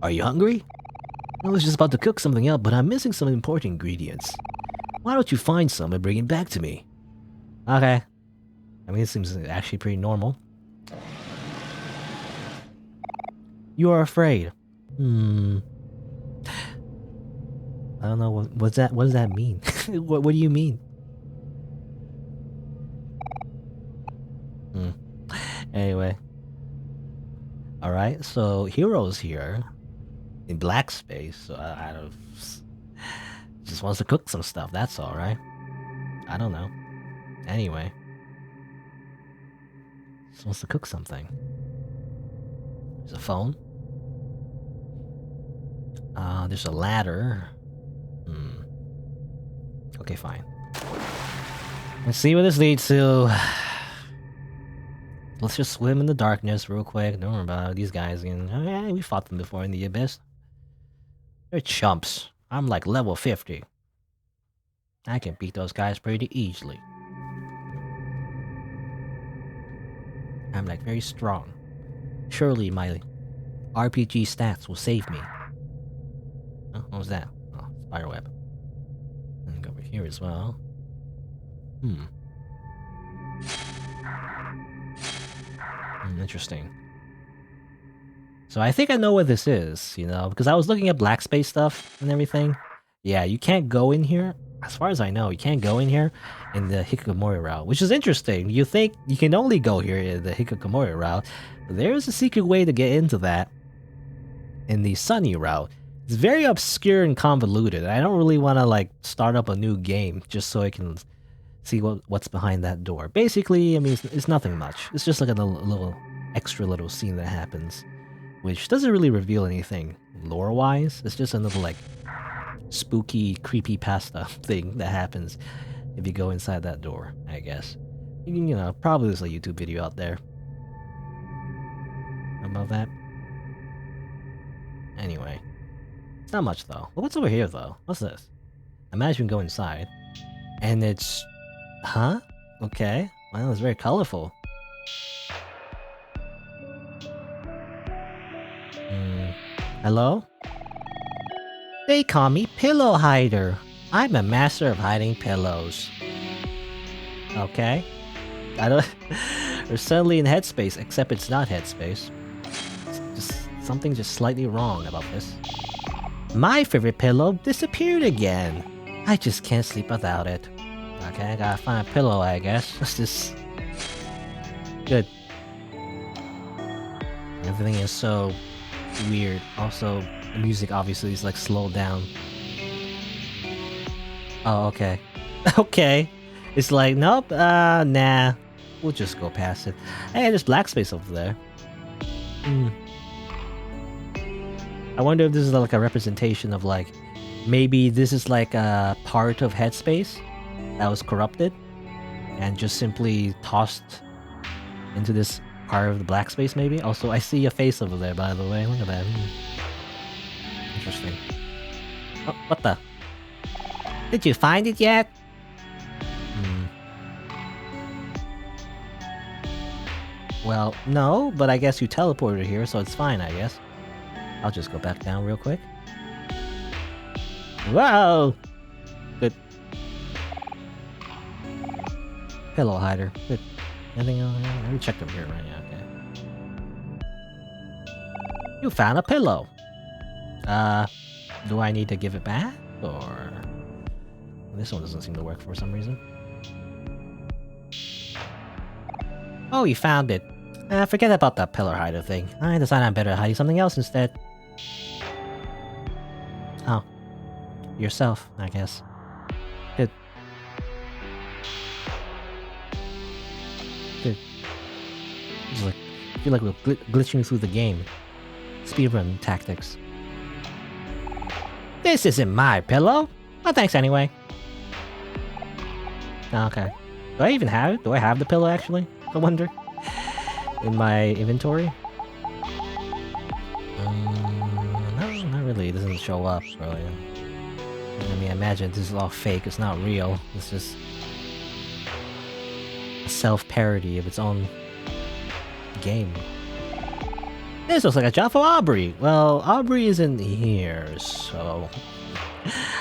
A: Are you hungry? I was just about to cook something up, but I'm missing some important ingredients. Why don't you find some and bring it back to me? Okay. I mean, it seems actually pretty normal. You are afraid. I don't know, what does that mean? what do you mean? Anyway. Alright, so Hero's here. In black space, so I don't... Just wants to cook some stuff, that's all, right? I don't know. Anyway. Just wants to cook something. There's a phone. There's a ladder. Okay, fine. Let's see what this leads to. Let's just swim in the darkness real quick. Don't worry about it. These guys. Yeah, we fought them before in the abyss. They're chumps. I'm like level 50. I can beat those guys pretty easily. I'm like very strong. Surely my RPG stats will save me. Oh, what was that? Oh, spiderweb. And go over here as well. Interesting. So I think I know what this is, you know, because I was looking at black space stuff and everything. Yeah, you can't go in here. As far as I know, you can't go in here in the Hikikomori route, which is interesting. You think you can only go here in the Hikikomori route, but there's a secret way to get into that in the Sunny route. It's very obscure and convoluted. I don't really want to like start up a new game just so I can see what's behind that door. Basically, I mean, it's nothing much. It's just like a little extra little scene that happens, which doesn't really reveal anything lore-wise. It's just another like spooky, creepy pasta thing that happens if you go inside that door, I guess. You know, probably there's a YouTube video out there about that. Anyway, it's not much though. Well, what's over here though? What's this? Imagine we go inside, and it's... Huh? Okay. Well, it's very colorful. Hello? They call me Pillow Hider. I'm a master of hiding pillows. Okay. I don't... We're suddenly in headspace, except it's not headspace. It's just something just slightly wrong about this. My favorite pillow disappeared again. I just can't sleep without it. Okay, I gotta find a pillow, I guess. This is... Good. Everything is so weird. Also, the music obviously is like slowed down. Oh, okay. Okay. It's like, nope, nah. We'll just go past it. Hey, there's black space over there. I wonder if this is like a representation of like... Maybe this is like a part of headspace that was corrupted and just simply tossed into this part of the black space, maybe? Also, I see a face over there, by the way. Look at that. Interesting. Oh, what the? Did you find it yet? Well, no, but I guess you teleported here, so it's fine, I guess. I'll just go back down real quick. Whoa! Good. Pillow hider. Good. Anything else? Let me check them here right now. Okay. You found a pillow. Do I need to give it back? Or... This one doesn't seem to work for some reason. Oh, you found it. Forget about that pillar hider thing. I decided I'm better at hiding something else instead. Oh. Yourself, I guess. Good. Good. It's like, I feel like we're glitching through the game. Speedrun tactics. This isn't my pillow. Well, thanks anyway. Okay. Do I even have it? Do I have the pillow actually? I wonder. In my inventory? No, not really. It doesn't show up, really. I mean, I imagine this is all fake. It's not real. It's just a self-parody of its own game. This looks like a job for Aubrey. Well, Aubrey isn't here, so...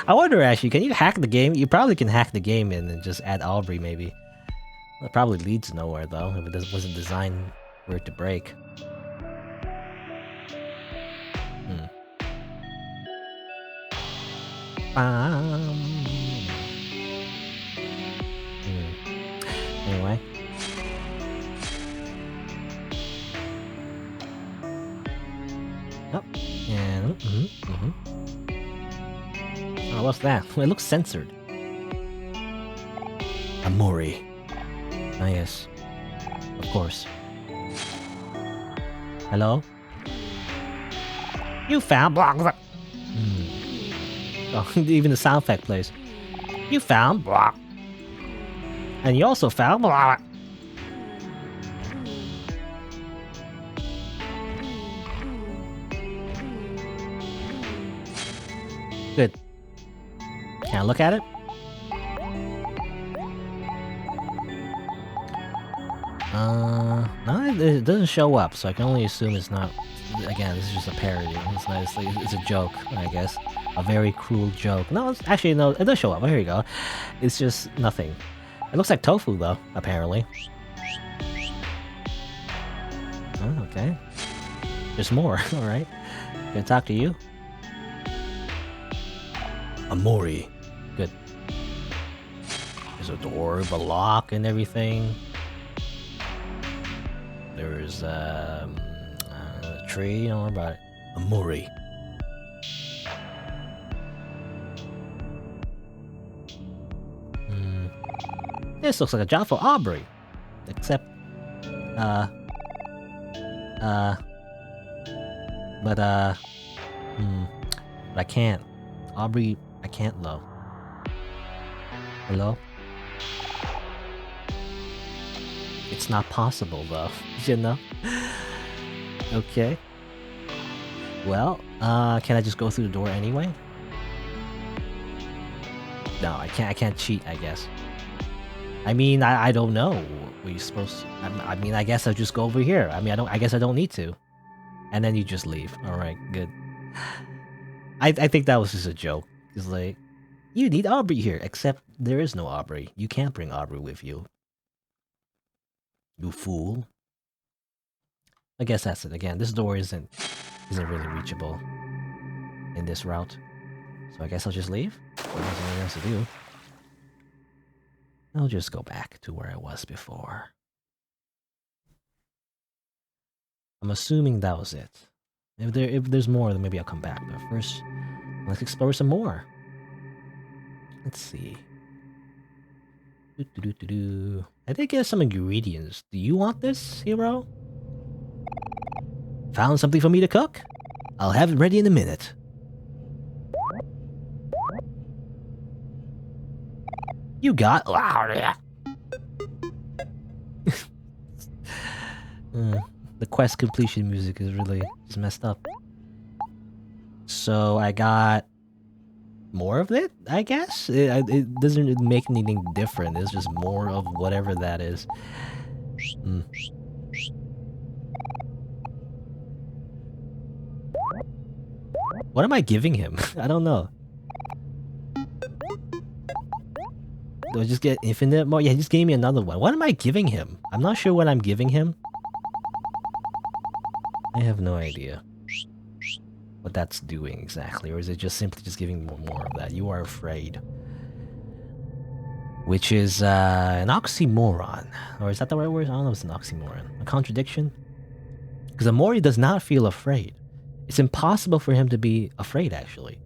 A: I wonder, actually, can you hack the game? You probably can hack the game in and just add Aubrey, maybe. It probably leads nowhere, though, if it wasn't designed for it to break. Anyway. Oh, and... Oh, what's that? It looks censored. Omori. Ah, yes. Of course. Hello? You found... Oh, even the sound effect plays. You found... And you also found... Good. Can I look at it? No, it doesn't show up, so I can only assume it's not... Again, this is just a parody. It's not. It's a joke, I guess. A very cruel joke. No, it's actually no. It does show up. Oh, here you go. It's just nothing. It looks like tofu, though. Apparently. Oh, okay. There's more. All right. Can I talk to you? Omori. Good. There's a door, a lock, and everything. There's a tree. Don't worry about it. Omori. This looks like a job for Aubrey. Except, but I can't. Aubrey, I can't, though. Hello? It's not possible, though. You know? Okay. Well, can I just go through the door anyway? No, I can't cheat, I guess. I mean, I don't know. Were you supposed to... I mean, I guess I'll just go over here. I mean, I guess I don't need to. And then you just leave. Alright, good. I think that was just a joke. It's like, you need Aubrey here, except there is no Aubrey. You can't bring Aubrey with you. You fool. I guess that's it. Again, this door isn't really reachable in this route. So I guess I'll just leave. There's nothing else to do. I'll just go back to where I was before. I'm assuming that was it. If there's more, then maybe I'll come back. But first, let's explore some more. Let's see. I did get some ingredients. Do you want this, hero? Found something for me to cook? I'll have it ready in a minute. You got... The quest completion music is really just messed up. So I got more of it, I guess? It doesn't make anything different. It's just more of whatever that is. What am I giving him? I don't know. Do I just get infinite more? Yeah, he just gave me another one. What am I giving him? I'm not sure what I'm giving him. I have no idea what that's doing exactly. Or is it just simply just giving more of that? You are afraid. Which is an oxymoron. Or is that the right word? I don't know if it's an oxymoron. A contradiction? Because Omori does not feel afraid. It's impossible for him to be afraid, actually.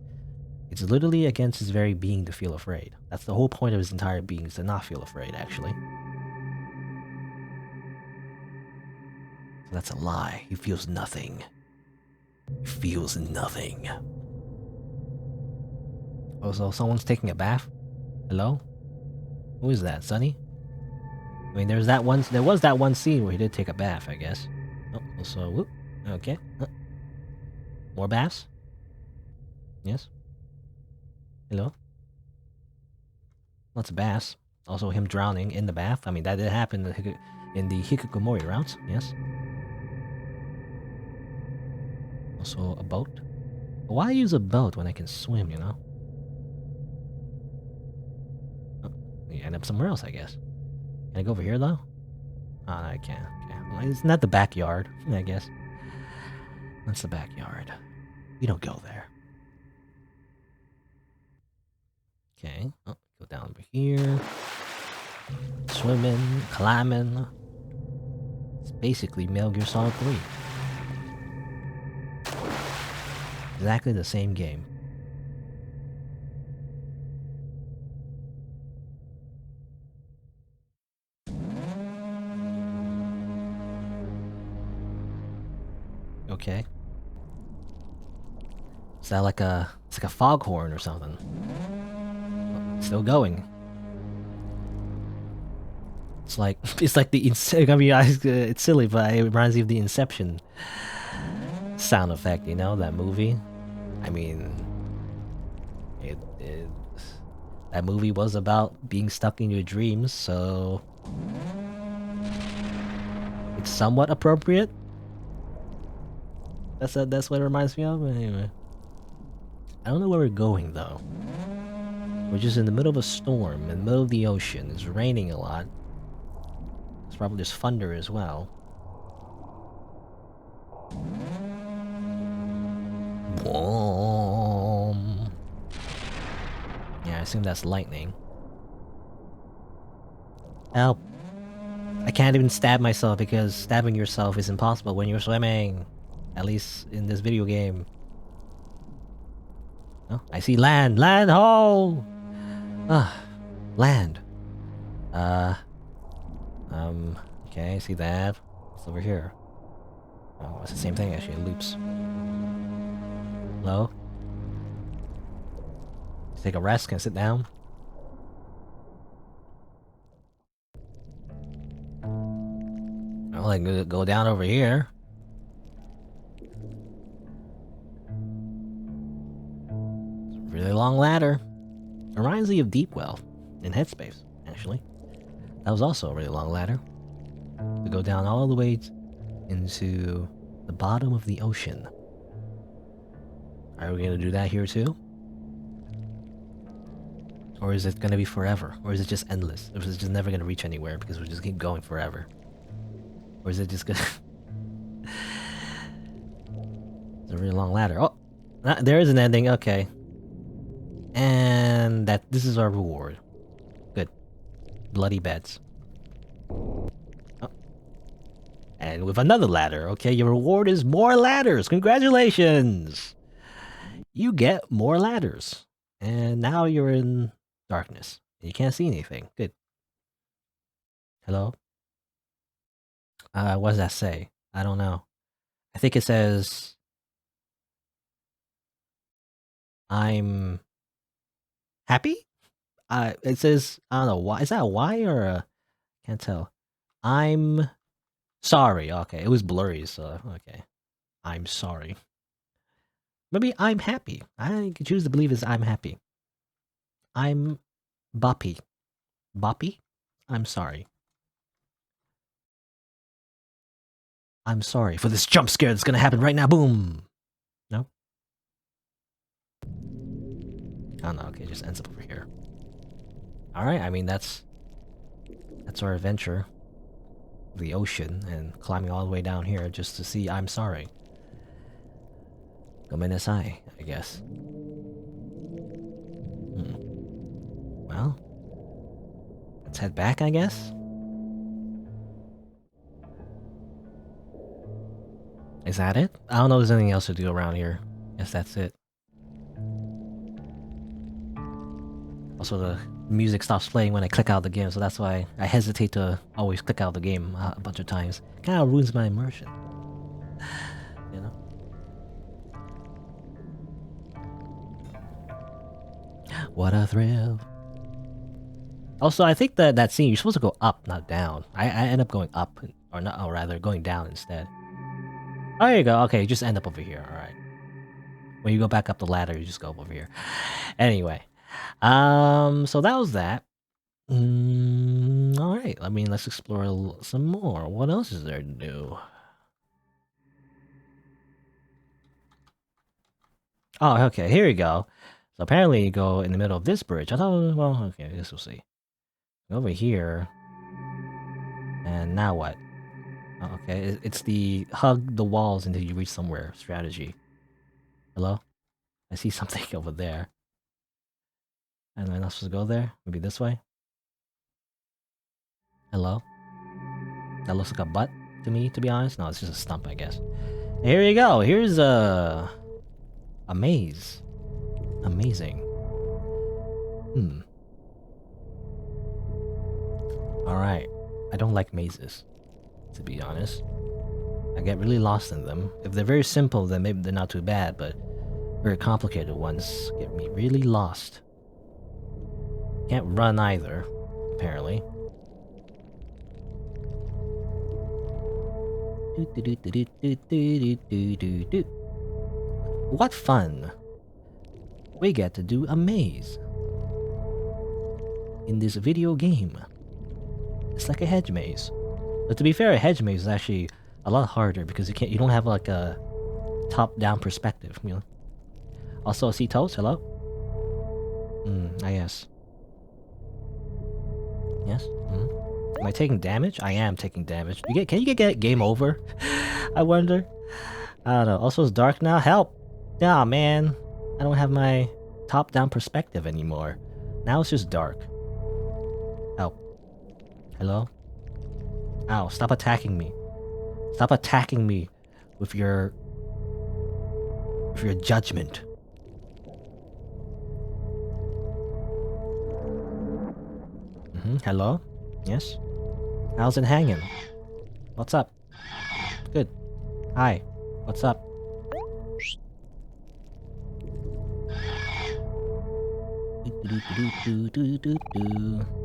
A: It's literally against his very being to feel afraid. That's the whole point of his entire being, is to not feel afraid, actually. So that's a lie. He feels nothing. He feels nothing. Oh, so someone's taking a bath? Hello? Who is that, Sunny? I mean, there was that one scene where he did take a bath, I guess. Oh, so, whoop. Okay. More baths? Yes? Hello? Lots of baths. Also him drowning in the bath. I mean, that did happen in the Hikikomori routes, yes? Also a boat. But why use a boat when I can swim, you know? Oh, you end up somewhere else, I guess. Can I go over here, though? Oh, no, I can't. Okay. Well, isn't that the backyard, I guess? That's the backyard. You don't go there. Okay. Oh, go down over here. Swimming, climbing. It's basically Metal Gear Solid 3. Exactly the same game. Okay. Is that like it's like a foghorn or something? Oh, still going. It's like the I mean, it's silly, but it reminds me of the Inception sound effect. You know that movie? I mean, that movie was about being stuck in your dreams, so it's somewhat appropriate. That's what it reminds me of. But anyway, I don't know where we're going though. We're just in the middle of a storm, in the middle of the ocean. It's raining a lot. There's probably just thunder as well. Boom. Yeah, I assume that's lightning. Help. I can't even stab myself because stabbing yourself is impossible when you're swimming. At least in this video game. Oh, I see land! Land hole! Ah, land. Okay, I see that. It's over here. Oh, it's the same thing actually, it loops. Hello? Take a rest, can I sit down? Well, I can go down over here. It's a really long ladder. It reminds me of Deepwell in Headspace, actually. That was also a really long ladder. To go down all the way into the bottom of the ocean. Are we gonna do that here too? Or is it gonna be forever? Or is it just endless? Or is it just never gonna reach anywhere because we'll just keep going forever? Or is it just gonna... It's a really long ladder. Oh! There is an ending, okay. And this is our reward. Good. Bloody beds. Oh. And with another ladder, okay? Your reward is more ladders! Congratulations! You get more ladders. And now you're in darkness. You can't see anything. Good. Hello? What does that say? I don't know. I think it says... I'm... happy? It says... I don't know. Why. Is that a Y or a... Can't tell. I'm... sorry. Okay, it was blurry, so... Okay. I'm sorry. Maybe I'm happy. I could choose to believe it's I'm happy. I'm... boppy. Boppy? I'm sorry. I'm sorry for this jump scare that's gonna happen right now. Boom! No? Oh no, okay, it just ends up over here. Alright, I mean, that's our adventure. The ocean, and climbing all the way down here just to see I'm sorry. Gomenasai, I guess. Well, let's head back, I guess? Is that it? I don't know if there's anything else to do around here. Guess that's it. Also, the music stops playing when I click out the game, so that's why I hesitate to always click out the game a bunch of times. Kinda ruins my immersion. You know? What a thrill. Also, I think that scene, you're supposed to go up, not down. I end up going up, or not, or rather, going down instead. Oh, there you go. Okay, you just end up over here. Alright. When you go back up the ladder, you just go over here. Anyway. So that was that. Alright, I mean, let's explore some more. What else is there to do? Oh, okay, here we go. So apparently you go in the middle of this bridge. I thought, well, okay, I guess we'll see. Over here. And now what? Oh, okay, it's the hug the walls until you reach somewhere strategy. Hello? I see something over there. And am I not supposed to go there? Maybe this way? Hello? That looks like a butt to me, to be honest. No, it's just a stump, I guess. Here you go. Here's a maze. Amazing. Alright. I don't like mazes, to be honest. I get really lost in them. If they're very simple, then maybe they're not too bad, but very complicated ones get me really lost. Can't run either, apparently. What fun! We get to do a maze in this video game. It's like a hedge maze. But to be fair, a hedge maze is actually a lot harder because you don't have like a top-down perspective, you know. Also, see toes? Hello? Yes. Yes? Am I taking damage? I am taking damage. Can you get game over? I wonder. I don't know. Also, it's dark now. Help! Nah, man. I don't have my top-down perspective anymore. Now it's just dark. Help. Hello? Ow, stop attacking me. Stop attacking me with your judgment. Hello? Yes? How's it hanging? What's up? Good. Hi. What's up?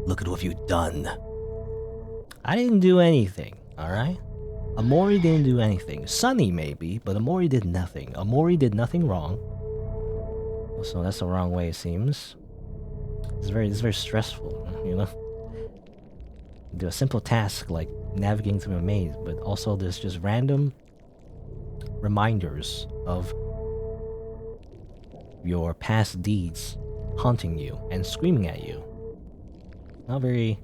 A: Look at what you've done. I didn't do anything, alright? Omori didn't do anything. Sunny maybe, but Omori did nothing. Omori did nothing wrong. So that's the wrong way, it seems. It's very stressful, you know? Do a simple task like navigating through a maze, but also there's just random reminders of your past deeds haunting you and screaming at you. Not very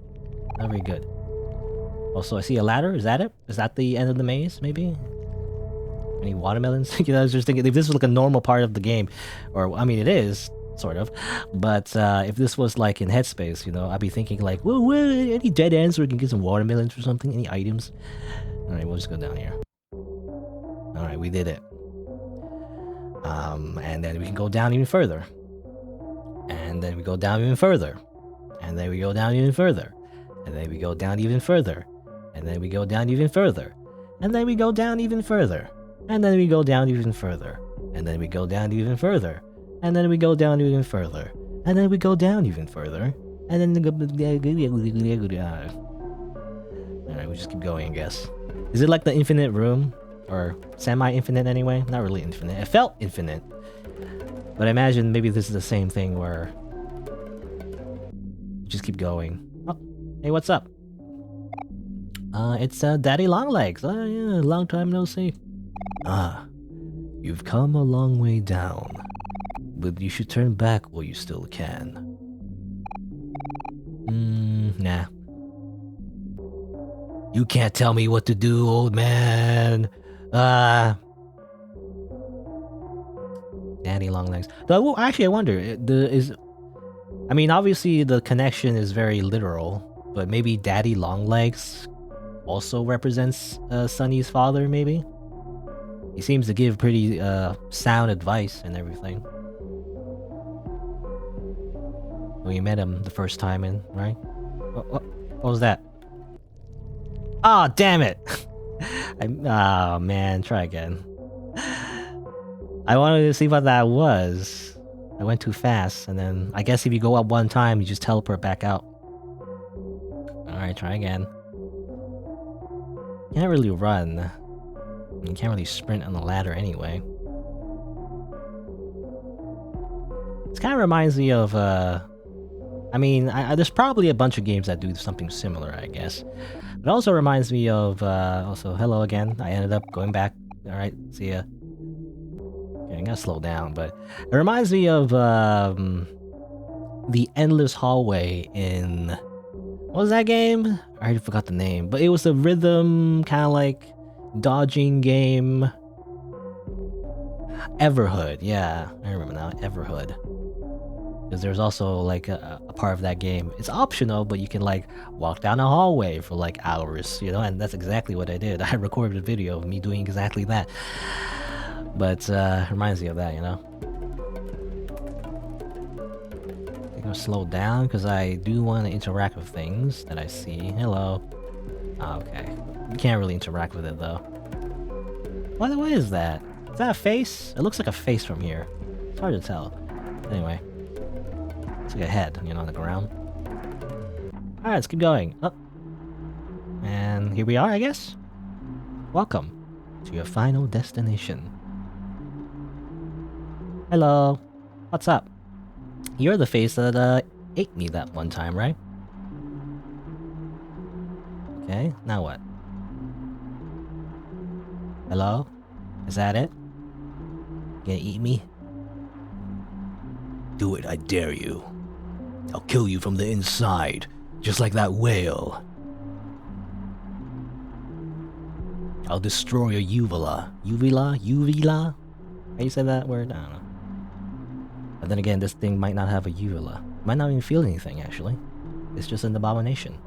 A: good. Also, I see a ladder. Is that it? Is that the end of the maze, maybe? Any watermelons? You know, I was just thinking, if this was like a normal part of the game, or, I mean, it is, sort of, but if this was like in Headspace, you know, I'd be thinking like, whoa, any dead ends where we can get some watermelons or something? Any items? Alright, we'll just go down here. Alright, we did it. And then we can go down even further. And then we go down even further. And then we go down even further. And then we go down even further. And then we go down even further. And then we go down even further. And then we go down even further. And then we go down even further. And then we go down even further. And then we go down even further. And then alright, we just keep going, I guess. Is it like the infinite room? Or semi-infinite anyway? Not really infinite. It felt infinite. But I imagine maybe this is the same thing where you just keep going. Oh, hey, what's up? It's Daddy Longlegs. Oh yeah, long time no see. Ah, you've come a long way down. But you should turn back while you still can. Nah. You can't tell me what to do, old man. Daddy long legs. Though, actually, I wonder. I mean, obviously the connection is very literal, but maybe Daddy long legs also represents Sunny's father. Maybe he seems to give pretty sound advice and everything. When you met him the first time in, right? What was that? Ah, oh, damn it! Oh man, try again. I wanted to see what that was. I went too fast, and then I guess if you go up one time, you just teleport back out. Alright, try again. Can't really run. You can't really sprint on the ladder anyway. This kind of reminds me of, I mean, there's probably a bunch of games that do something similar, I guess. It also reminds me of, also, hello again. I ended up going back. Alright, see ya. Okay, I'm gonna slow down, but it reminds me of, the endless hallway in... What was that game? I already forgot the name, but it was a rhythm, kind of like, dodging game. Everhood, yeah. I remember now, Everhood. Because there's also like a part of that game. It's optional, but you can like walk down a hallway for like hours, you know, and that's exactly what I did. I recorded a video of me doing exactly that. But it reminds me of that, you know. I'm gonna slow down because I do want to interact with things that I see. Hello. Oh, okay. You can't really interact with it though. What is that? Is that a face? It looks like a face from here. It's hard to tell. Anyway. It's like a head, you know, on the ground. Alright, let's keep going. Up. And here we are, I guess? Welcome to your final destination. Hello. What's up? You're the face that ate me that one time, right? Okay, now what? Hello? Is that it? You gonna eat me? Do it, I dare you. I'll kill you from the inside, just like that whale. I'll destroy your uvula. Uvula? Uvula? How you say that word? I don't know. But then again, this thing might not have a uvula. Might not even feel anything, actually. It's just an abomination.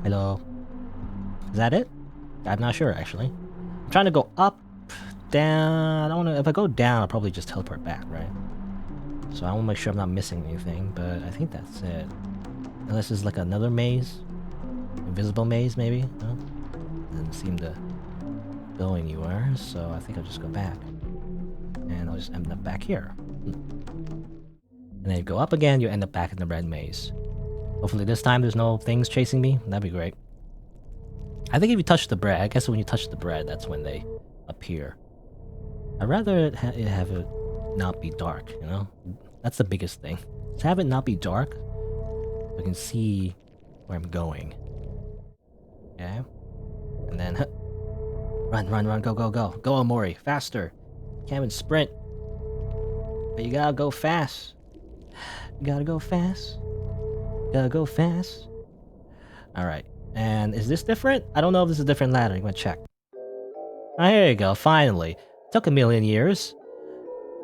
A: Hello? Is that it? I'm not sure, actually. I'm trying to go up, down... I don't know. If I go down, I'll probably just teleport back, right? So I want to make sure I'm not missing anything, but I think that's it. Unless there's like another maze? Invisible maze, maybe? No? Doesn't seem to go anywhere, so I think I'll just go back. And I'll just end up back here. And then you go up again, you end up back in the red maze. Hopefully this time there's no things chasing me. That'd be great. I think if you touch the bread, I guess when you touch the bread, that's when they appear. I'd rather have it not be dark, you know? That's the biggest thing. To have it not be dark, I can see where I'm going. Okay? And then, run, run, run, go, go, go. Go, Omori, faster. Can't even sprint. But you gotta go fast. You gotta go fast. Gotta go fast. Alright. And is this different? I don't know if this is a different ladder. I'm gonna check. Oh, here you go. Finally. Took a million years.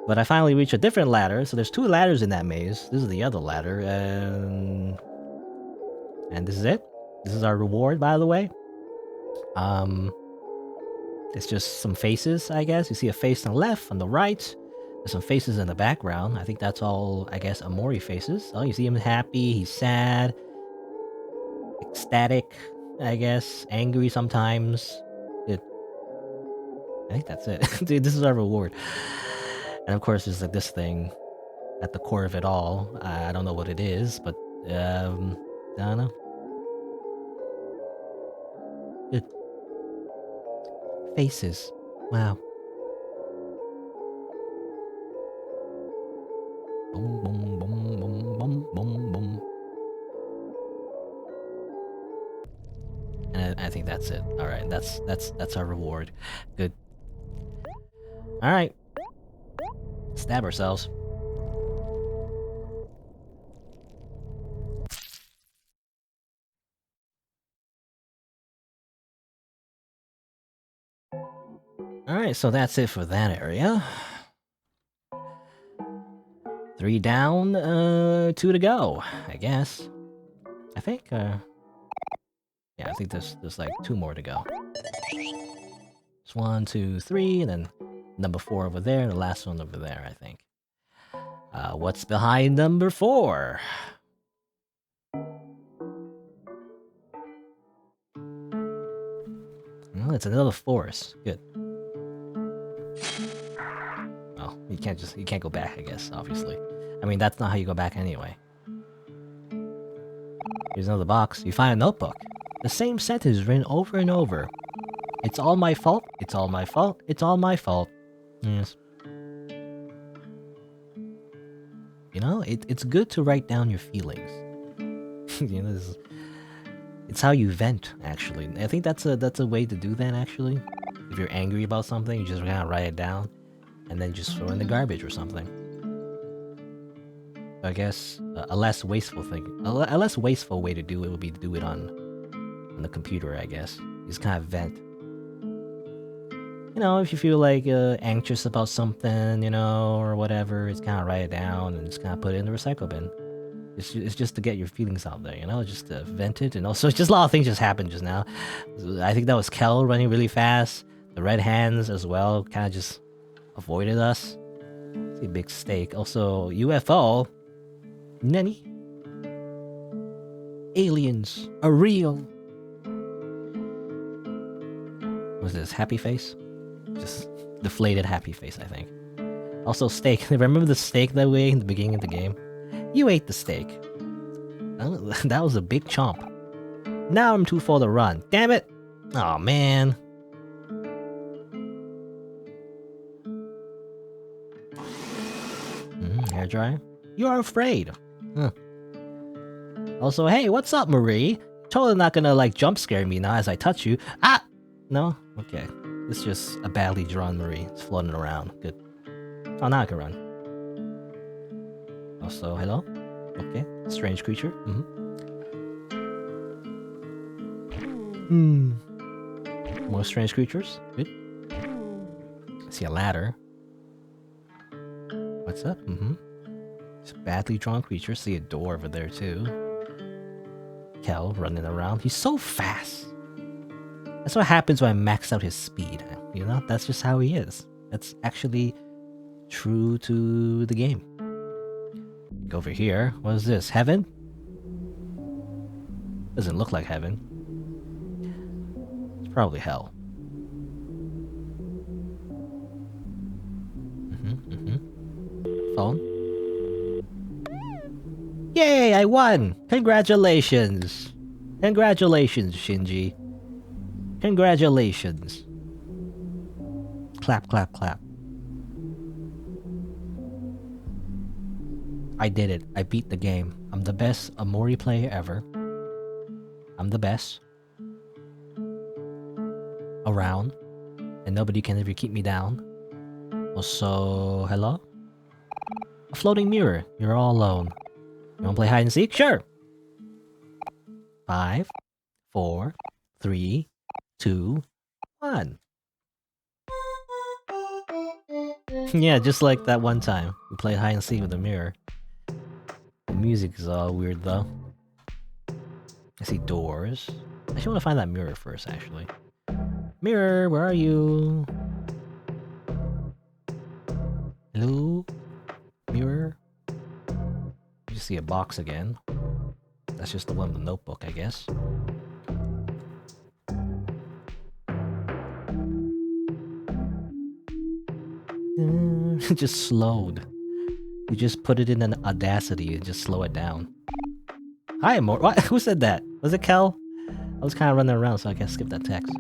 A: But I finally reached a different ladder. So there's two ladders in that maze. This is the other ladder. And this is it. This is our reward, by the way. It's just some faces, I guess. You see a face on the left, on the right. There's some faces in the background. I think that's all, I guess, Omori faces. Oh, you see him happy, he's sad, ecstatic, I guess, angry sometimes. I think that's it. Dude, this is our reward. And of course, there's like this thing at the core of it all. I don't know what it is, but I don't know. Good. Faces. Wow. Boom, boom, boom, boom, boom, boom, boom. And I think that's it. All right, that's our reward. Good. All right. Stab ourselves. Alright, so that's it for that area. 3 down, 2 to go, I guess. I think, yeah, I think there's like 2 more to go. It's 1, 2, 3, and then number 4 over there, and the last one over there, I think. What's behind number 4? Well, it's another forest. Good. Well, you can't go back, I guess, obviously. I mean, that's not how you go back anyway. Here's another box. You find a notebook. The same sentence written over and over. It's all my fault, it's all my fault, it's all my fault. Yes. You know, it's good to write down your feelings. You know, it's how you vent, actually. I think that's a way to do that, actually. If you're angry about something, you just kind of write it down, and then just throw it in the garbage or something. I guess a less wasteful thing, a less wasteful way to do it would be to do it on the computer, I guess. You just kind of vent. You know, if you feel like anxious about something, you know, or whatever, just kind of write it down and just kind of put it in the recycle bin. It's just to get your feelings out there, you know, just to vent it. And also, just a lot of things just happened just now. I think that was Kel running really fast. The red hands as well kind of just avoided us. See a big steak. Also, UFO. Nani? Aliens are real. What's this? Happy face? Just deflated happy face, I think. Also, steak. Remember the steak that we ate in the beginning of the game? You ate the steak. That was a big chomp. Now I'm too full to run. Damn it! Aw, man. Hairdryer? You are afraid. Huh. Also, hey, what's up, Marie? Totally not gonna, like, jump scare me now as I touch you. Ah! No? Okay. It's just a badly drawn Marie. It's floating around. Good. Oh, now I can run. Also, hello? Okay. Strange creature. More strange creatures. Good. I see a ladder. What's up? It's a badly drawn creature. See a door over there, too. Kel running around. He's so fast. That's what happens when I max out his speed. You know, that's just how he is. That's actually true to the game. Go over here. What is this? Heaven? Doesn't look like heaven. It's probably hell. Phone? Yay, I won! Congratulations! Congratulations, Shinji. Congratulations. Clap, clap, clap. I did it. I beat the game. I'm the best Omori player ever. I'm the best. Around. And nobody can ever keep me down. Also, hello? A floating mirror. You're all alone. You wanna play hide and seek? Sure! 5, 4, 3, 2, 1. Yeah, just like that one time. We played hide and seek with the mirror. The music is all weird though. I see doors. I actually want to find that mirror first, actually. Mirror, where are you? Hello? Mirror? You see a box again. That's just the one with the notebook, I guess. Just slowed. You just put it in an Audacity and just slow it down. Hi, Omori. What? Who said that? Was it Kel? I was kind of running around, so I can't skip that text.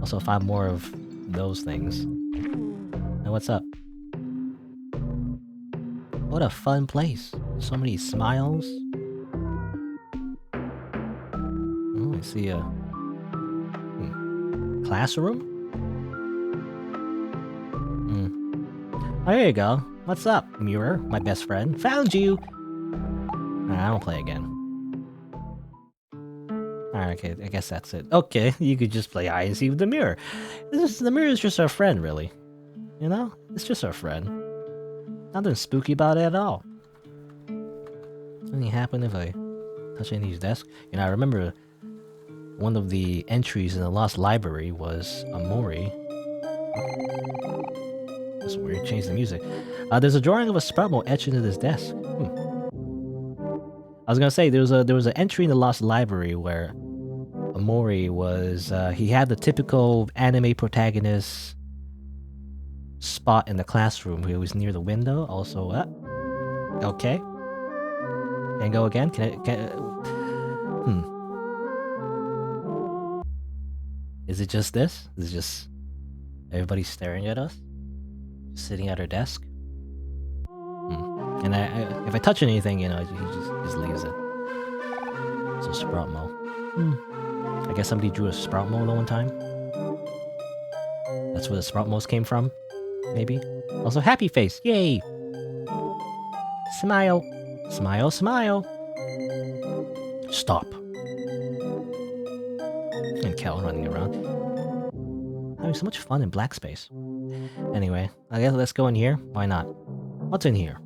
A: Also, find more of those things. And what's up? What a fun place. So many smiles. Oh, I see a classroom? Oh, here you go. What's up, Mirror, my best friend? Found you! Alright, I don't play again. Alright, Alright, okay, I guess that's it. Okay, you could just play hide and seek with the mirror. The mirror is just our friend, really. You know? It's just our friend. Nothing spooky about it at all. Anything happen if I touch any of these desks? You know, I remember one of the entries in the Lost Library was Omori. That's weird, change the music. There's a drawing of a sprout mold etched into this desk. I was gonna say, there was an entry in the Lost Library where Omori was, he had the typical anime protagonist spot in the classroom where he was near the window. Also, okay. Can I go again? Is it just this? Is it just everybody staring at us? Just sitting at our desk? And if I touch anything, you know, he just leaves it. It's a sprout mold. I guess somebody drew a sprout mold one time. That's where the sprout molds came from, maybe. Also, happy face! Yay! Smile! Smile, smile! Stop! And Kel running around. Having so much fun in black space. Anyway, I guess let's go in here. Why not? What's in here?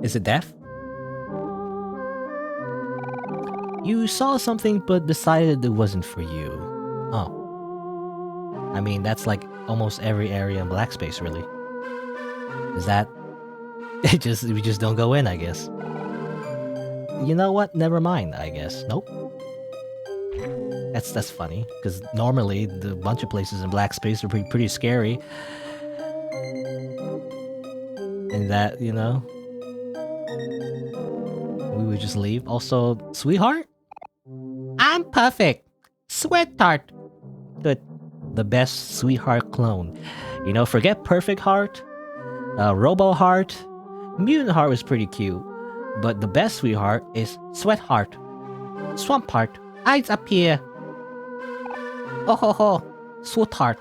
A: Is it death? You saw something but decided it wasn't for you. Oh. I mean, that's like almost every area in black space, really. Is that... we just don't go in, I guess. You know what? Never mind, I guess. Nope. That's funny, because normally the bunch of places in black space are pretty scary. And that, you know... we would just leave. Also, sweetheart? I'm perfect! Sweetheart! Good. The best sweetheart clone. You know, forget perfect heart, robo heart, mutant heart was pretty cute, but the best sweetheart is sweat heart. Swamp heart, eyes up here. Oh ho ho, sweetheart.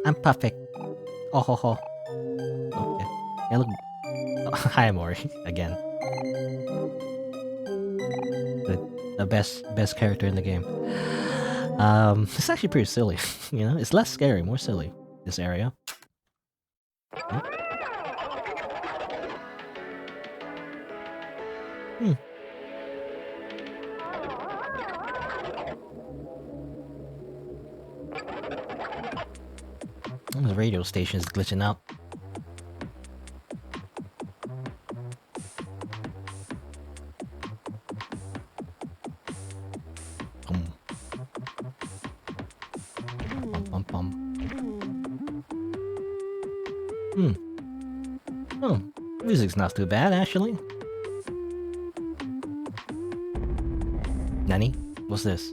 A: I'm perfect. Oh ho ho. Okay. Yeah, look. Oh, hi, Omori. Again. The best character in the game. It's actually pretty silly. You know, it's less scary, more silly. This area. The radio station is glitching out. Oh, music's not too bad, actually. Nani? What's this?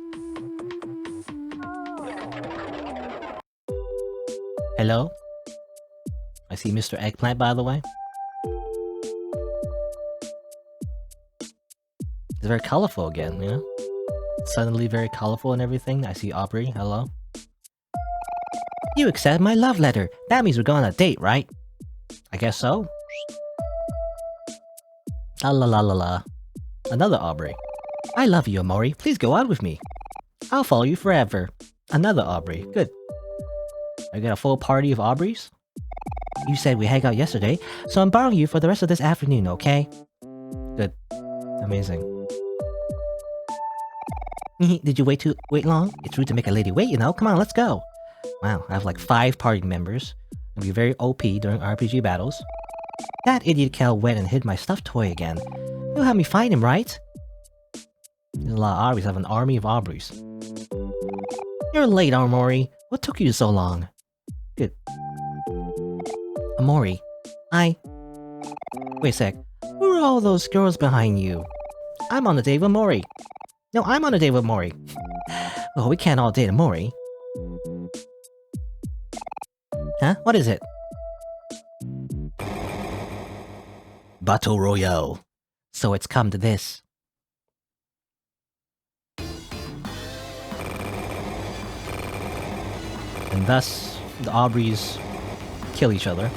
A: Hello? I see Mr. Eggplant, by the way. It's very colorful again, you know? Suddenly very colorful and everything. I see Aubrey. Hello? You accepted my love letter. That means we're going on a date, right? I guess so. La la la la la. Another Aubrey. I love you, Omori. Please go out with me. I'll follow you forever. Another Aubrey. Good. I got a full party of Aubreys? You said we hang out yesterday, so I'm borrowing you for the rest of this afternoon, okay? Good. Amazing. Did you wait long? It's rude to make a lady wait, you know? Come on, let's go. Wow, I have like 5 party members. I'll be very OP during RPG battles. That idiot Kel went and hid my stuffed toy again. You'll help me find him, right? There's a lot of Aubreys. I have an army of Aubreys. You're late, Omori. What took you so long? Good. Omori, wait a sec. Who are all those girls behind you? I'm on a date with Omori. No, I'm on a date with Omori. Oh, we can't all date Omori. Huh? What is it? Battle Royale. So it's come to this. And thus, the Aubreys kill each other.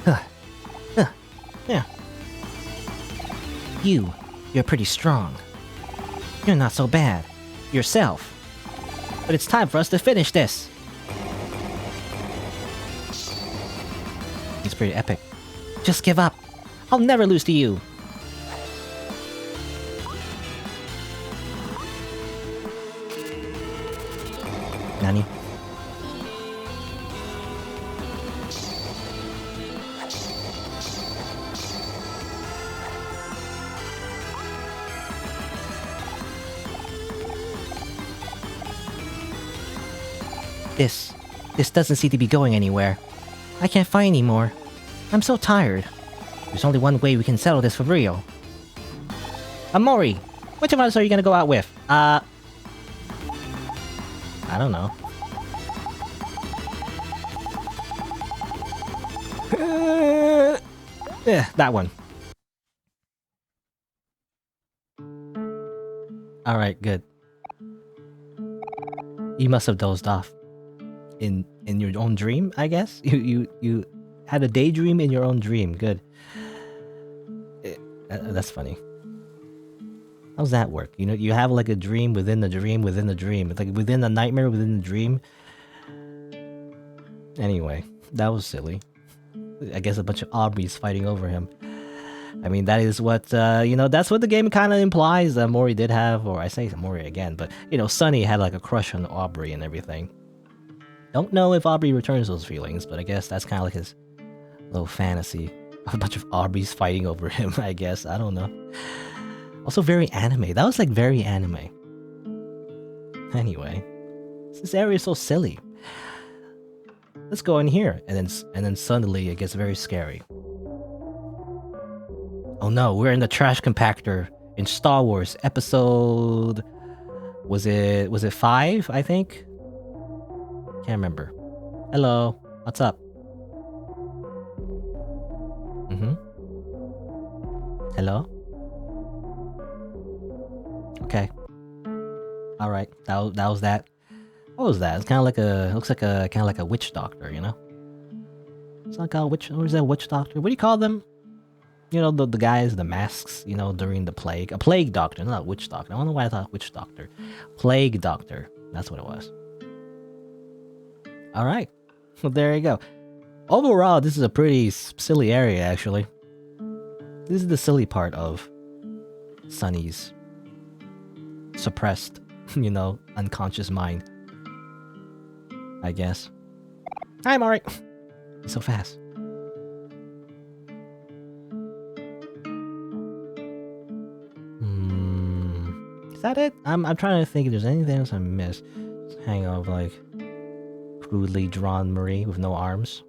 A: Yeah. You're pretty strong. You're not so bad. Yourself. But it's time for us to finish this. It's pretty epic. Just give up. I'll never lose to you. Nani? This doesn't seem to be going anywhere. I can't fight anymore. I'm so tired. There's only one way we can settle this for real. Omori, which of us are you gonna go out with? I don't know. Yeah, that one. Alright, good. You must have dozed off. In your own dream, I guess? You had a daydream in your own dream. Good. That's funny. How's that work? You know, you have like a dream within the dream within the dream. It's like within the nightmare within the dream. Anyway, that was silly. I guess a bunch of Aubrey's fighting over him. I mean, that is what, that's what the game kind of implies that Mori did have, or I say Mori again, but, Sunny had like a crush on Aubrey and everything. Don't know if Aubrey returns those feelings, but I guess that's kind of like his little fantasy of a bunch of Aubreys fighting over him, I guess. I don't know. Also very anime. That was like very anime. Anyway, this area is so silly. Let's go in here, and then suddenly it gets very scary. Oh no, we're in the trash compactor in Star Wars episode. Was it 5? I think. Can't remember. Hello, what's up? Hello. Okay. All right. That was that. What was that? It's kind of like looks like a kind of like a witch doctor, you know? It's like a witch. Or is that witch doctor? What do you call them? The guys, the masks, during the plague. A plague doctor, not a witch doctor. I don't know why I thought witch doctor. Plague doctor. That's what it was. All right. Well, there you go. Overall, this is a pretty silly area, actually. This is the silly part of Sunny's suppressed, unconscious mind. I guess. Hi, Mari. So fast. Is that it? I'm trying to think if there's anything else I missed. Hang on, like crudely drawn Marie with no arms.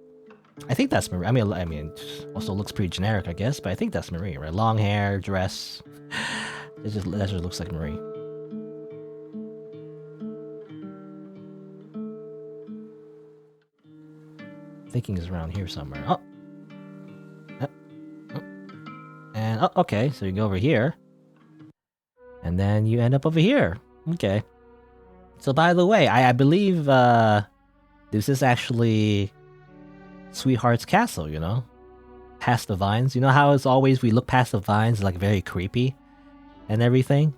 A: I think that's Marie. I mean, also looks pretty generic, I guess, but I think that's Marie, right? Long hair, dress. That just looks like Marie. Thinking is around here somewhere. Oh. And okay, so you go over here. And then you end up over here. Okay. So by the way, I believe this is actually Sweetheart's castle, Past the vines. You know how it's always we look past the vines, like very creepy and everything?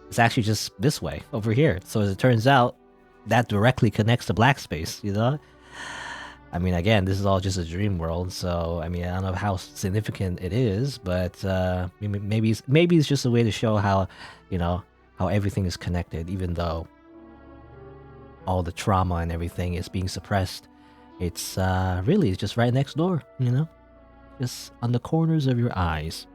A: It's actually just this way, over here. So as it turns out, that directly connects to Black Space, I mean, again, this is all just a dream world, so I mean, I don't know how significant it is, but maybe it's just a way to show how, how everything is connected, even though all the trauma and everything is being suppressed. It's really just right next door, just on the corners of your eyes,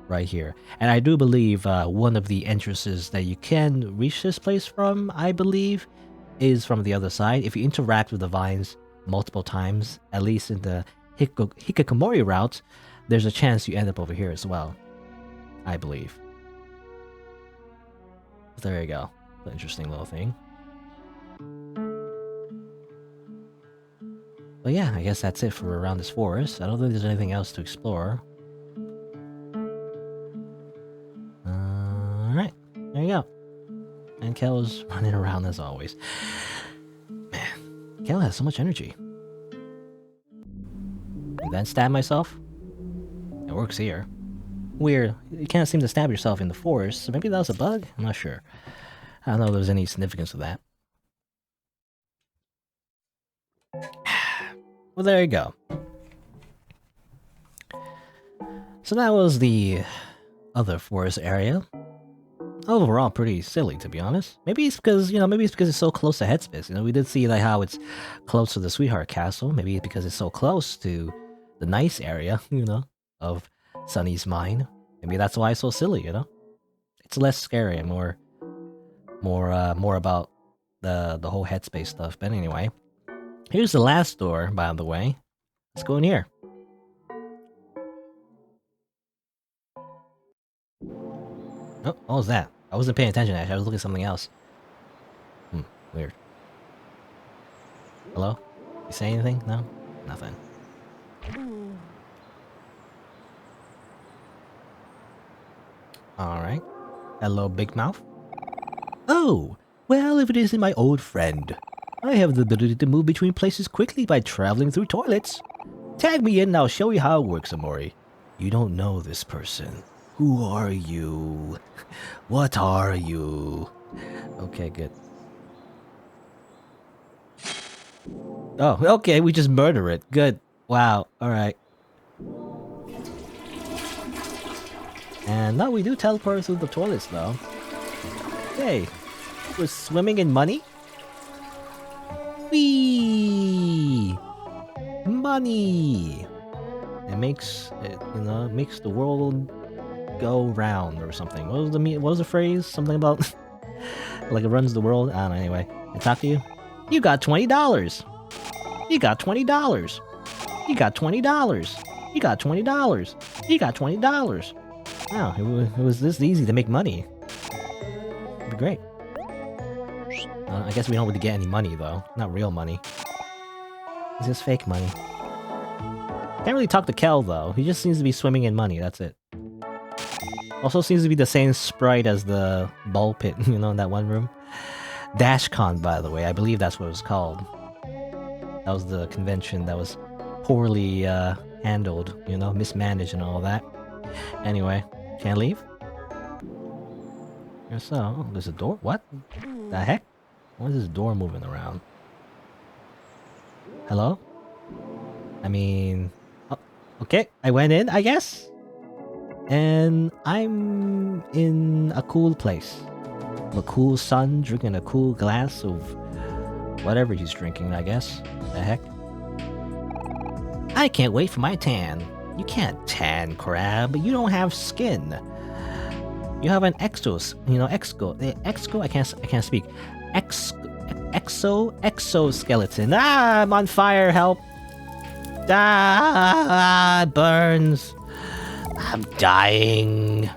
A: right here. And I do believe one of the entrances that you can reach this place from, I believe, is from the other side. If you interact with the vines multiple times, at least in the Hikikomori route, there's a chance you end up over here as well, I believe. There you go. An interesting little thing. But yeah, I guess that's it for around this forest. I don't think there's anything else to explore. Alright, there you go. And Kel's running around as always. Man, Kel has so much energy. and then stab myself? It works here. Weird. You can't seem to stab yourself in the forest, so maybe that was a bug? I'm not sure. I don't know if there's any significance to that. Well, there you go. So that was the other forest area. Overall, pretty silly, to be honest. Maybe it's because, maybe it's because it's so close to Headspace. We did see like how it's close to the Sweetheart Castle. Maybe it's because it's so close to the nice area, of Sunny's mind. Maybe that's why it's so silly, It's less scary and more about the whole Headspace stuff. But anyway, here's the last door, by the way. Let's go in here. Oh, what was that? I wasn't paying attention, actually. I was looking at something else. Weird. Hello? You say anything? No? Nothing. Alright. Hello, Big Mouth. Oh! Well, if it isn't my old friend. I have the ability to move between places quickly by traveling through toilets. Tag me in and I'll show you how it works, Omori. You don't know this person. Who are you? What are you? Okay, good. Oh, okay, we just murder it. Good. Wow, alright. And now we do teleport through the toilets, though. Hey, we're swimming in money? Whee! Money! It makes the world go round or something. What was the phrase? Something about like it runs the world? I don't know, anyway. I talk to you? You got $20! You got $20! You got $20! You got $20! You got $20! Wow, it was this easy to make money. It'd be great. I guess we don't really get any money, though. Not real money. It's just fake money. Can't really talk to Kel, though. He just seems to be swimming in money, that's it. Also seems to be the same sprite as the ball pit, in that one room. DashCon, by the way. I believe that's what it was called. That was the convention that was poorly handled, mismanaged and all that. Anyway, can't leave? Guess so. Oh, there's a door? What? The heck? Why is this door moving around? Hello? I mean... Oh, okay, I went in, I guess? And I'm in a cool place. A cool sun, drinking a cool glass of whatever he's drinking, I guess. The heck? I can't wait for my tan. You can't tan, crab. You don't have skin. You have an exoskeleton. I can't speak. Exoskeleton. Ah, I'm on fire. Help! Ah, it burns. I'm dying.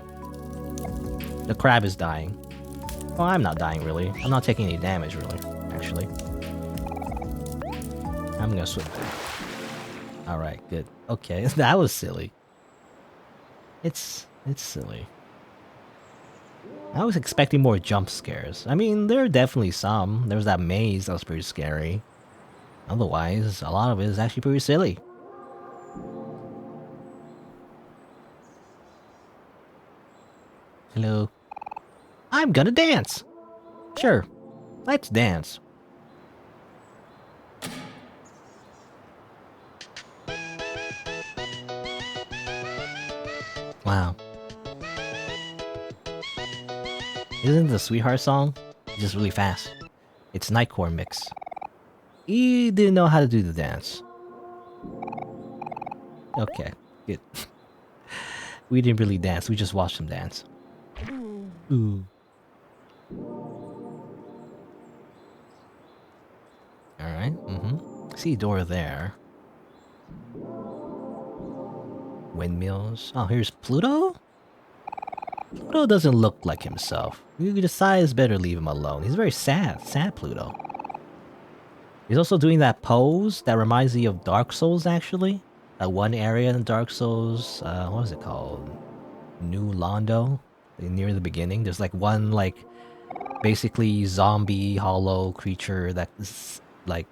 A: The crab is dying. Well, I'm not dying, really. I'm not taking any damage, really, actually. I'm gonna swim. Alright, good. Okay, that was silly. It's silly. I was expecting more jump scares. I mean, there are definitely some. There was that maze that was pretty scary. Otherwise, a lot of it is actually pretty silly. Hello. I'm gonna dance! Sure, let's dance. Wow. Isn't the Sweetheart song just really fast? It's Nightcore mix. He didn't know how to do the dance. Okay, good. We didn't really dance, we just watched him dance. Ooh. Alright, See a door there. Windmills. Oh, here's Pluto? Pluto doesn't look like himself. You decide better leave him alone. He's very sad. Sad Pluto. He's also doing that pose that reminds me of Dark Souls, actually. That one area in Dark Souls, what was it called? New Londo? Near the beginning. There's like one, like, basically zombie hollow creature that is, like,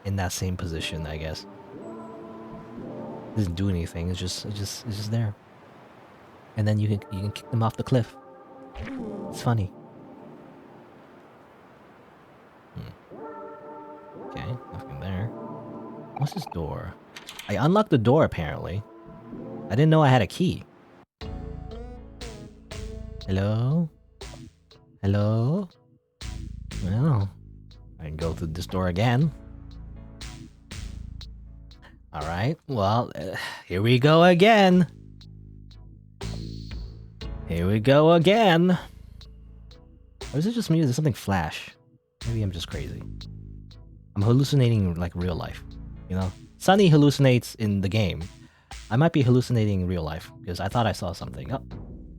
A: in that same position, I guess. doesn't do anything. It's just there. And then you can kick them off the cliff. It's funny. Okay, nothing there. What's this door? I unlocked the door apparently. I didn't know I had a key. Hello? Hello? Well, I can go through this door again. Alright, well, here we go again. Here we go again. Or is it just me? Is there something flash? Maybe I'm just crazy. I'm hallucinating like real life, you know? Sunny hallucinates in the game. I might be hallucinating in real life, because I thought I saw something. Oh,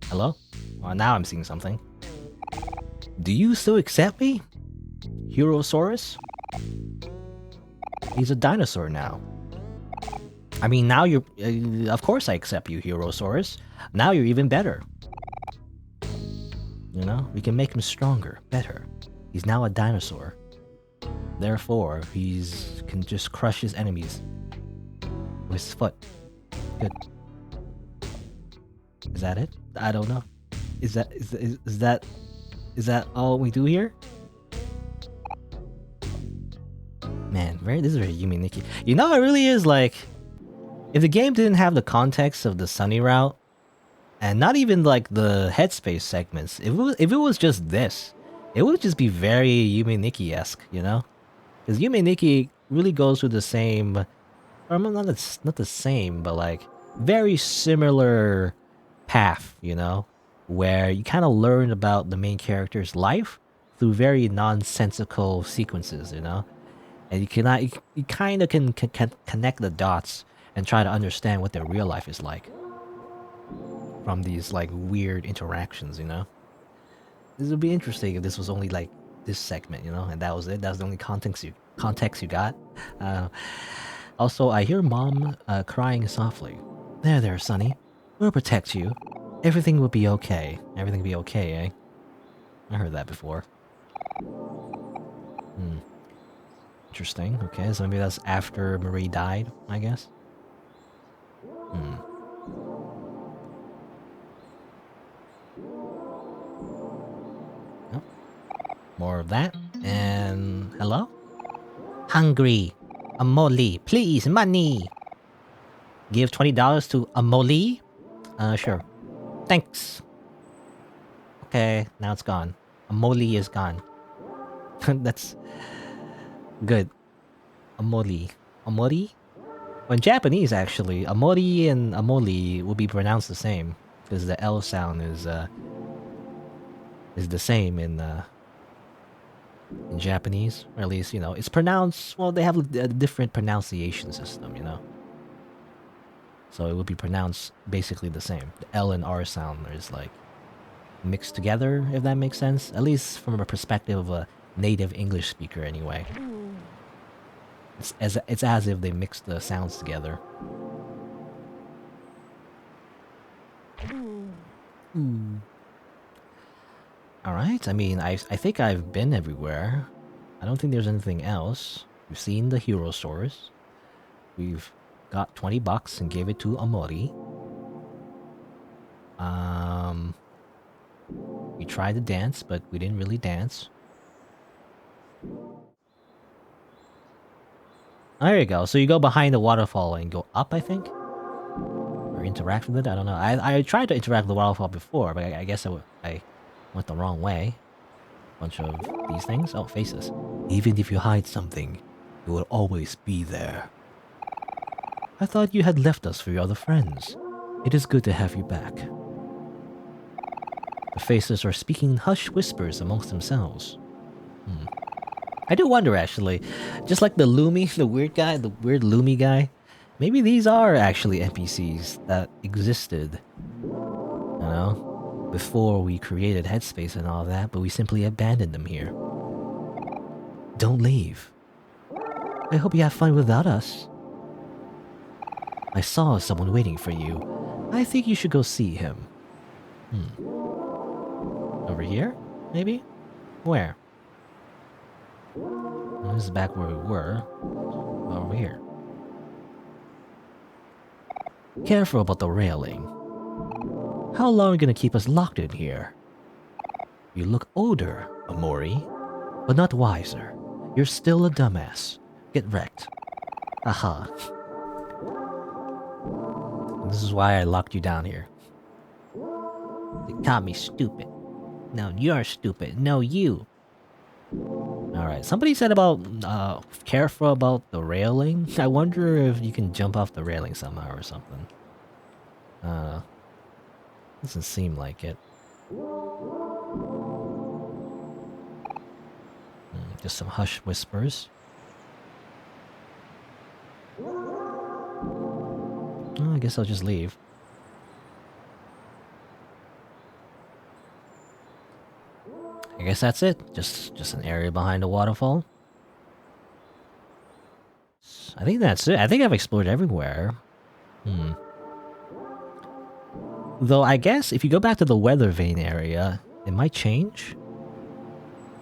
A: hello? Well, now I'm seeing something. Do you still accept me? Herosaurus? He's a dinosaur now. I mean, now you're... of course I accept you, Herosaurus. Now you're even better. You know? We can make him stronger, better. He's now a dinosaur. Therefore, he's can just crush his enemies with his foot. Good. Is that it? I don't know. Is that all we do here? Man, this is very Yumi Nikki. You know, it really is like, if the game didn't have the context of the Sunny route, and not even like the headspace segments, if it was just this, it would just be very Yumi Nikki-esque, you know? Because Yumi Nikki really goes through the same, or not the same, but like very similar path, you know, where you kind of learn about the main character's life through very nonsensical sequences, you know, and you kind of can connect the dots and try to understand what their real life is like from these like weird interactions, you know. This would be interesting if this was only like this segment, you know, and that was it. That was the only context you got. Also, I hear Mom crying softly. There, Sonny. We'll protect you. Everything will be okay. Everything will be okay, eh? I heard that before. Interesting. Okay, so maybe that's after Marie died, I guess. Yep. More of that. And hello? Hungry. Omori, please, money. Give $20 to Omori? Sure. Thanks. Okay, now it's gone. Omori is gone. That's good. Omori. Omori? Well, in Japanese, actually, Omori and Omori will be pronounced the same, because the L sound is the same in Japanese, or at least, you know, it's pronounced, well, they have a different pronunciation system, you know. So it would be pronounced basically the same. The L and R sound is like mixed together, if that makes sense. At least from a perspective of a native English speaker, anyway. It's as if they mixed the sounds together. Alright, I mean, I think I've been everywhere. I don't think there's anything else. We've seen the Herosaurus. We've got $20 and gave it to Omori. We tried to dance, but we didn't really dance. There you go. So you go behind the waterfall and go up, I think? Or interact with it? I don't know. I tried to interact with the waterfall before, but I guess I went the wrong way. Bunch of these things. Oh, faces. Even if you hide something, it will always be there. I thought you had left us for your other friends. It is good to have you back. The faces are speaking hushed whispers amongst themselves. I do wonder, actually, just like the Loomy, the weird Loomy guy, maybe these are actually NPCs that existed, you know, before we created Headspace and all that, but we simply abandoned them here. Don't leave. I hope you have fun without us. I saw someone waiting for you. I think you should go see him. Over here? Maybe? Where? Well, this is back where we were. Over here. Careful about the railing. How long are you gonna keep us locked in here? You look older, Omori, but not wiser. You're still a dumbass. Get wrecked. Aha. This is why I locked you down here. You called me stupid. No, you're stupid. No, you. Alright, somebody said about, careful about the railing. I wonder if you can jump off the railing somehow or something. Doesn't seem like it. Just some hush whispers. Oh, I guess I'll just leave. I guess that's it. Just an area behind a waterfall. I think that's it. I think I've explored everywhere. Though I guess if you go back to the weather vane area, it might change.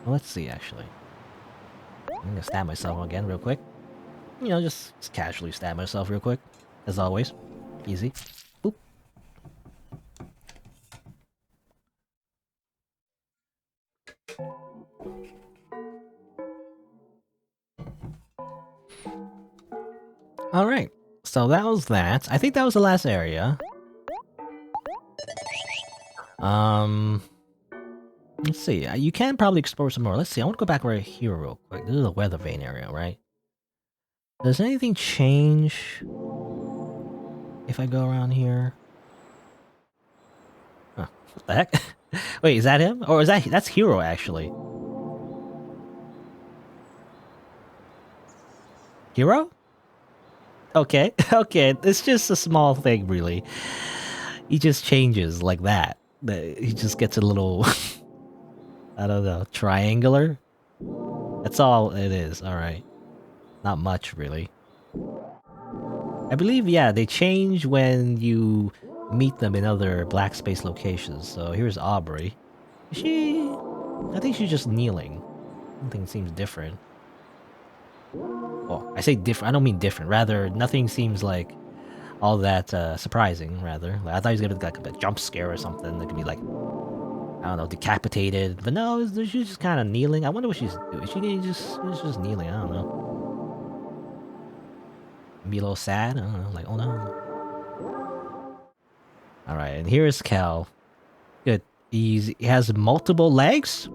A: Well, let's see, actually. I'm gonna stab myself again real quick. You know, just casually stab myself real quick. As always. Easy. Boop. Alright. So that was that. I think that was the last area. Let's see. You can probably explore some more. Let's see. I want to go back right here real quick. This is the weather vane area, right? Does anything change if I go around here? Huh. What the heck? Wait, is that him? Or is that's Hero, actually? Hero? Okay, okay. It's just a small thing, really. He just changes like that. He just gets a little... I don't know, triangular? That's all it is, alright. Not much, really. I believe, yeah, they change when you meet them in other black space locations. So here's Aubrey. I think she's just kneeling. Nothing seems different. Oh, I say different, I don't mean different. Rather, nothing seems like all that surprising, rather. Like, I thought he was gonna be like a jump scare or something. That could be like, I don't know, decapitated. But no, she's just kind of kneeling. I wonder what she's doing. She's just kneeling. I don't know. Maybe a little sad. I don't know. Like, oh no. All right, and here's Cal. Good. He has multiple legs.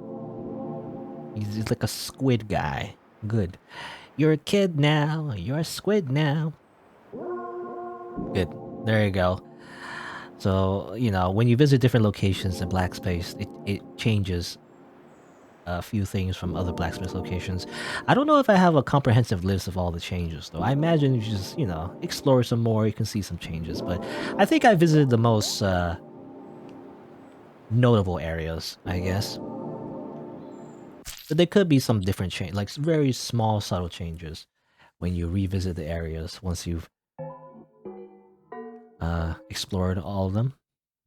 A: He's like a squid guy. Good. You're a kid now. You're a squid now. Good. There you go. So, you know, when you visit different locations in Black Space, it changes a few things from other Black Space locations. I don't know if I have a comprehensive list of all the changes, though. I imagine you just, you know, explore some more, you can see some changes. But I think I visited the most notable areas, I guess. But there could be some different change, like very small, subtle changes when you revisit the areas once you've explored all of them.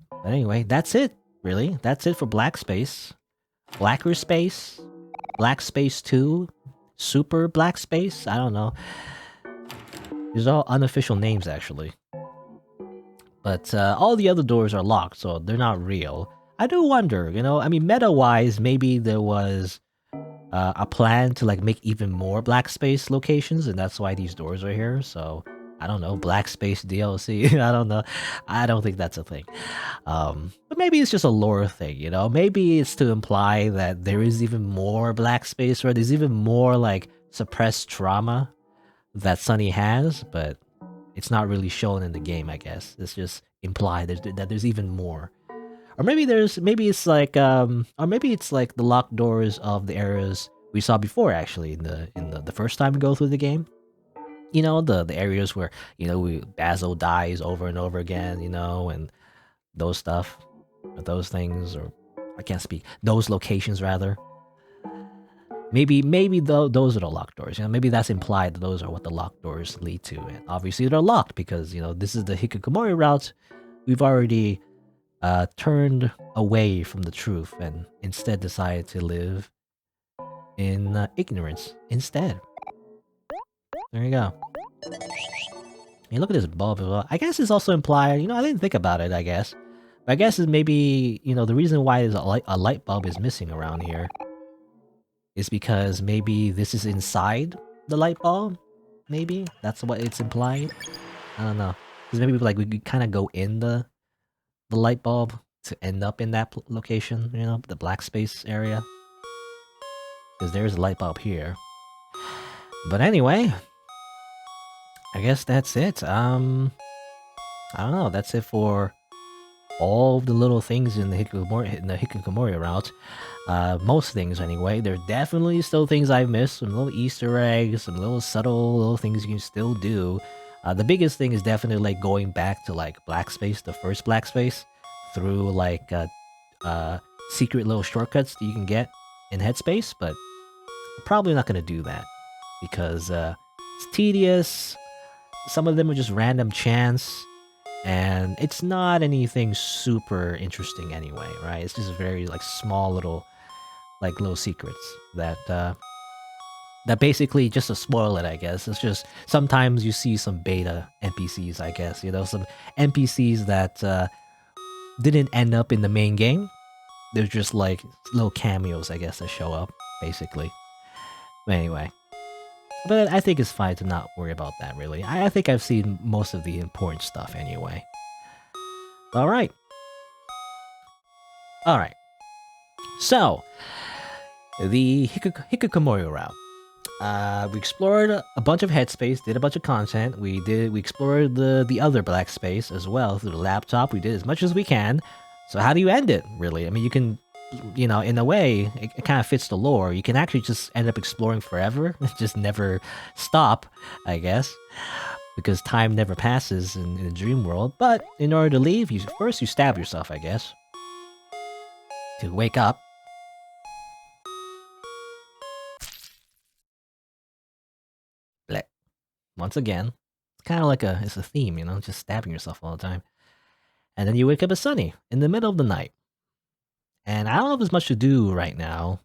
A: But anyway, that's it, really. That's it for Black Space. Blacker Space? Black Space 2? Super Black Space? I don't know. These are all unofficial names, actually. But all the other doors are locked, so they're not real. I do wonder, you know, I mean, meta-wise, maybe there was a plan to like make even more Black Space locations, and that's why these doors are here, so... I don't know, Black Space DLC. I don't know. I don't think that's a thing. But maybe it's just a lore thing, you know? Maybe it's to imply that there is even more Black Space, or there's even more, like, suppressed trauma that Sunny has, but it's not really shown in the game, I guess. It's just implied that there's even more. Or maybe it's like, or maybe it's like the locked doors of the areas we saw before, actually, in the first time we go through the game. You know, the areas where, you know, Basil dies over and over again, you know, and those stuff, or those things, or I can't speak, those locations rather. Maybe those are the locked doors, you know, maybe that's implied that those are what the locked doors lead to. And obviously they're locked because, you know, this is the Hikikomori route. We've already turned away from the truth and instead decided to live in ignorance instead. There you go. Hey, look at this bulb as well. I guess it's also implied, I didn't think about it, I guess. But I guess it's maybe, the reason why there's a light bulb is missing around here is because maybe this is inside the light bulb? Maybe? That's what it's implied? I don't know. Because maybe like we could kind of go in the light bulb to end up in that location, the black space area. Because there's a light bulb here. But anyway, I guess that's it. I don't know. That's it for all the little things in the Hikikomori route. Most things anyway. There are definitely still things I've missed. Some little Easter eggs, some little subtle little things you can still do. The biggest thing is definitely like going back to like black space, the first black space, through like secret little shortcuts that you can get in Headspace, but I'm probably not gonna do that because it's tedious. Some of them are just random chance, and it's not anything super interesting anyway, right? It's just very like small little secrets that that basically, just to spoil it, I guess, it's just sometimes you see some beta NPCs, I guess, some NPCs that didn't end up in the main game. They're just like little cameos, I guess, that show up, basically. But anyway. But I think it's fine to not worry about that, really. I think I've seen most of the important stuff anyway. Alright. Alright. So, the Hikikomori route. We explored a bunch of headspace, did a bunch of content. We explored the other black space as well through the laptop. We did as much as we can. So how do you end it, really? I mean, you can, in a way, it kind of fits the lore. You can actually just end up exploring forever, just never stop, I guess, because time never passes in the dream world. But in order to leave, first you stab yourself, I guess, to wake up. Blech. Once again, it's kind of like it's a theme, just stabbing yourself all the time. And then you wake up as Sunny in the middle of the night. And I don't know if there's much to do right now,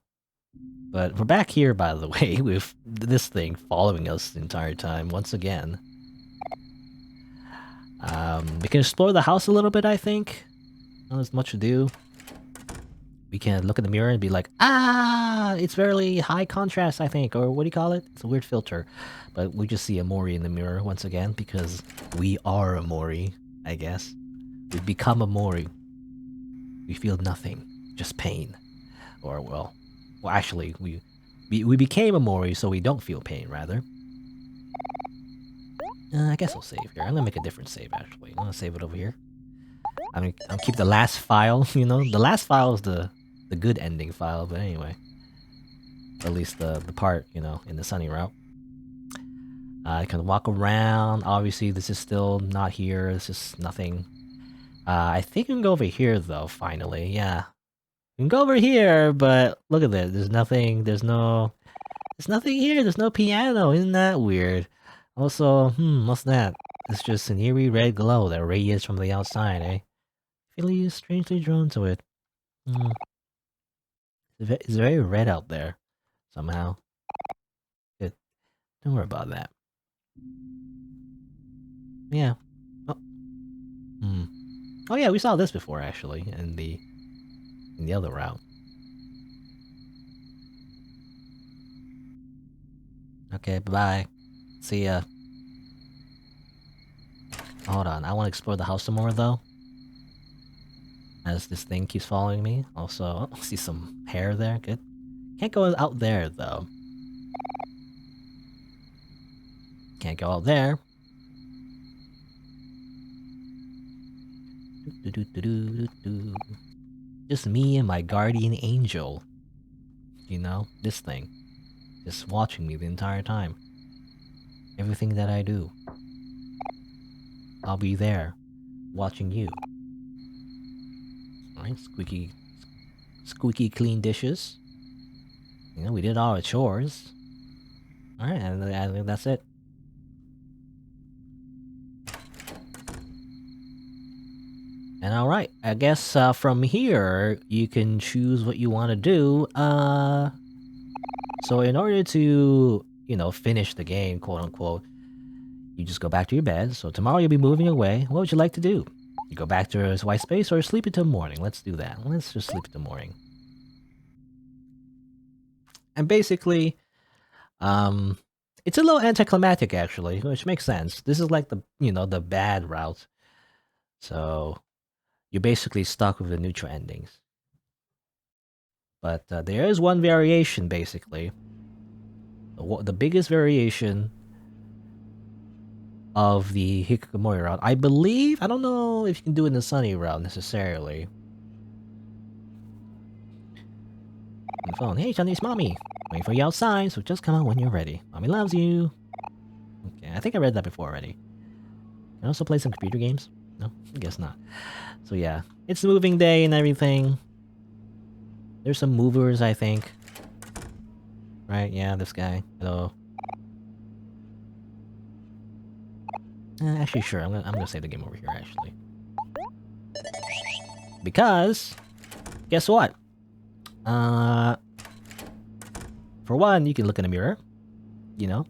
A: but we're back here, by the way, with this thing following us the entire time once again. We can explore the house a little bit, I think. Not there's much to do. We can look in the mirror and be like, it's very high contrast, I think, or what do you call it? It's a weird filter. But we just see Omori in the mirror once again, because we are Omori, I guess. We've become Omori. We feel nothing, just pain. Or, well actually, we became Omori, so we don't feel pain, rather. I guess I'll save here. I'm gonna make a different save, actually. I'm gonna save it over here. I'll keep the last file, The last file is the good ending file, but anyway. At least the part, in the Sunny route. I can walk around. Obviously, this is still not here. This is nothing. I think we can go over here, though, finally. Yeah. We can go over here, but look at this. There's nothing. There's nothing here. There's no piano. Isn't that weird? Also, what's that? It's just an eerie red glow that radiates from the outside, eh? Feeling strangely drawn to it. It's very red out there, somehow. Good. Don't worry about that. Yeah. Oh. Oh yeah, we saw this before, actually, in the other route. Okay, bye-bye. See ya. Hold on, I want to explore the house some more, though. As this thing keeps following me. Also, see some hair there, good. Can't go out there, though. Can't go out there. Just me and my guardian angel. This thing. Just watching me the entire time. Everything that I do. I'll be there, watching you. Alright, squeaky clean dishes. We did all the chores. Alright, I think that's it. And alright, I guess from here, you can choose what you want to do. So in order to, finish the game, quote unquote, You just go back to your bed. So tomorrow you'll be moving away. What would you like to do? You go back to his white space or sleep until morning? Let's do that. Let's just sleep until morning. And basically, it's a little anticlimactic actually, which makes sense. This is like the the bad route. So you're basically stuck with the neutral endings. But there is one variation basically. The biggest variation of the Hikikomori route. I believe, I don't know if you can do it in the sunny route necessarily. On the phone, hey Sunny's mommy, waiting for you outside, so just come out when you're ready. Mommy loves you. Okay, I think I read that before already. Can I also play some computer games? No, I guess not. So yeah, it's moving day and everything. There's some movers, I think. Right, yeah, this guy. Hello. Actually, sure. I'm gonna save the game over here. Actually, because guess what? For one, you can look in the mirror. You know,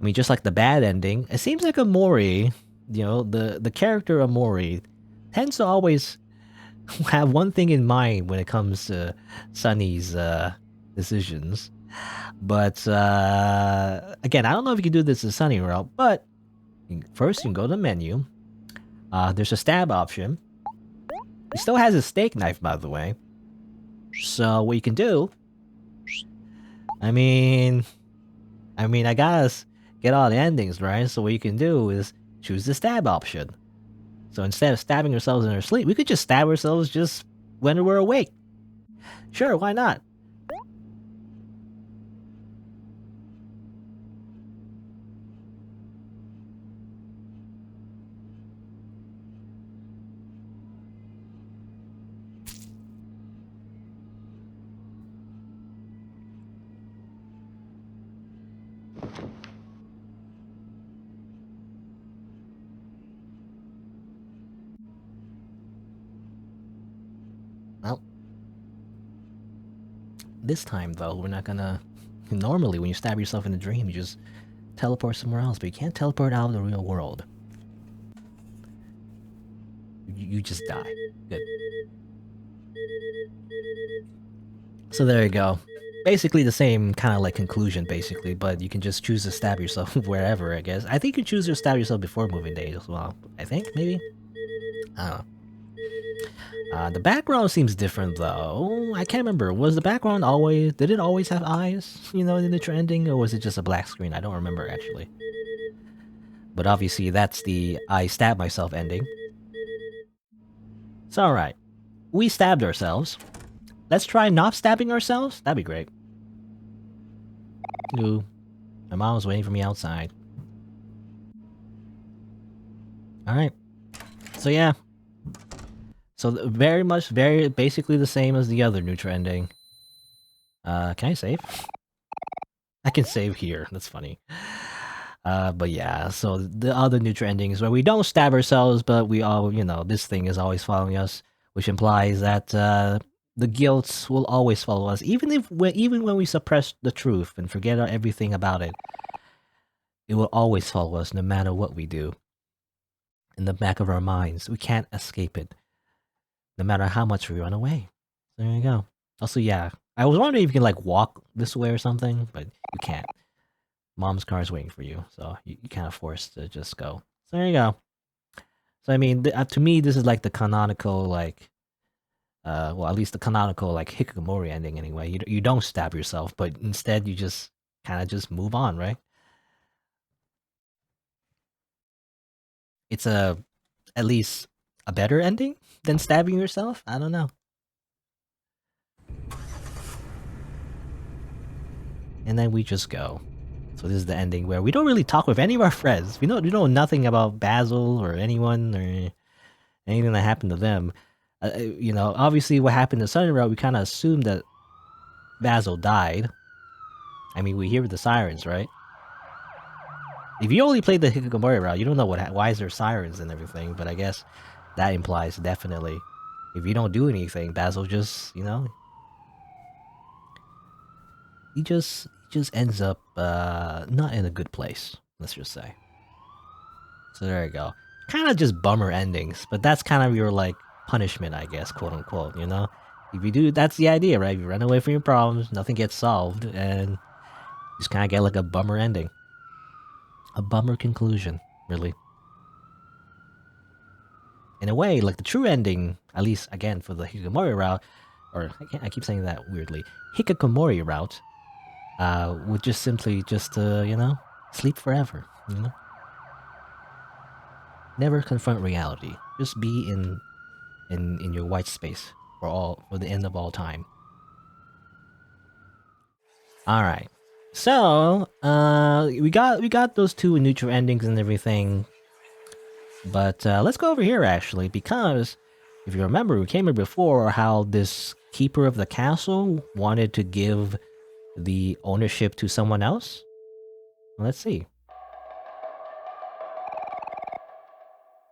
A: I mean, just like the bad ending, it seems like Omori. The character Omori tends to always have one thing in mind when it comes to Sunny's decisions. But again, I don't know if you can do this in Sunny route, but first you can go to the menu. There's a stab option. He still has his steak knife, by the way. So what you can do, I mean, I gotta get all the endings, right? So what you can do is choose the stab option. So instead of stabbing ourselves in our sleep, we could just stab ourselves just when we're awake. Sure, why not? Well, this time though, we're not gonna. Normally, when you stab yourself in a dream, you just teleport somewhere else, but you can't teleport out of the real world. You just die. Good. So there you go. Basically the same kind of like conclusion, basically, but you can just choose to stab yourself wherever, I guess. I think you choose to stab yourself before moving days as well. I think, maybe? I don't know. The background seems different though. I can't remember. Was the background always... Did it always have eyes, in the trending? Or was it just a black screen? I don't remember, actually. But obviously, that's the I stab myself ending. So alright. We stabbed ourselves. Let's try not stabbing ourselves? That'd be great. Ooh. My mom was waiting for me outside. Alright. So yeah. So very basically the same as the other neutral ending. Can I save? I can save here. That's funny. But yeah, so the other neutral ending is where we don't stab ourselves, but we all, this thing is always following us, which implies that the guilt will always follow us, even when we suppress the truth and forget everything about it. It will always follow us, no matter what we do. In the back of our minds, we can't escape it, no matter how much we run away. So there you go. Also, yeah, I was wondering if you can like walk this way or something, but you can't. Mom's car is waiting for you, so you kind of forced to just go. So there you go. So I mean, to me, this is like the canonical, like, well, at least the canonical, like, Hikikomori ending anyway. You don't stab yourself, but instead you just kind of just move on, right? It's at least a better ending than stabbing yourself. I don't know. And then we just go. So this is the ending where we don't really talk with any of our friends. We know nothing about Basil or anyone or anything that happened to them. Obviously what happened to Sunny Road, we kind of assumed that Basil died. I mean, we hear the sirens, right? If you only played the Hikikomori route, you don't know why is there sirens and everything, but I guess that implies definitely if you don't do anything, Basil just, he just ends up not in a good place. let's just say. So there you go. Kind of just bummer endings, but that's kind of your like punishment, I guess, quote unquote. You know, if you do, that's the idea, right? If you run away from your problems, nothing gets solved, and you just kind of get like a bummer ending, a bummer conclusion, really. In a way, like the true ending, at least again for the Hikikomori route, or I keep saying that weirdly, Hikikomori route, would just simply just you know, sleep forever. You know, never confront reality. Just be in your white space for the end of all time. All right. So, we got those two neutral endings and everything. But let's go over here actually, because if you remember, we came here before how this keeper of the castle wanted to give the ownership to someone else. Let's see.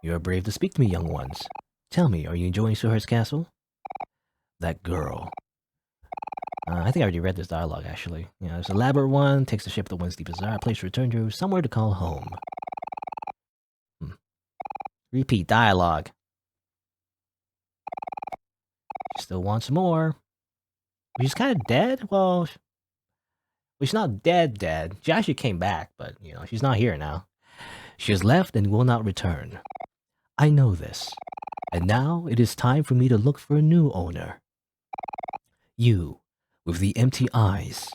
A: You are brave to speak to me, young ones. Tell me, are you enjoying Suhar's castle? That girl. I think I already read this dialogue, actually. You know, this elaborate one takes the ship to one's deepest desire, place to return to, somewhere to call home. Repeat dialogue. She still wants more. She's kind of dead? Well, she's not dead. She actually came back, but, you know, she's not here now. She has left and will not return. I know this. And now it is time for me to look for a new owner. You, with the empty eyes.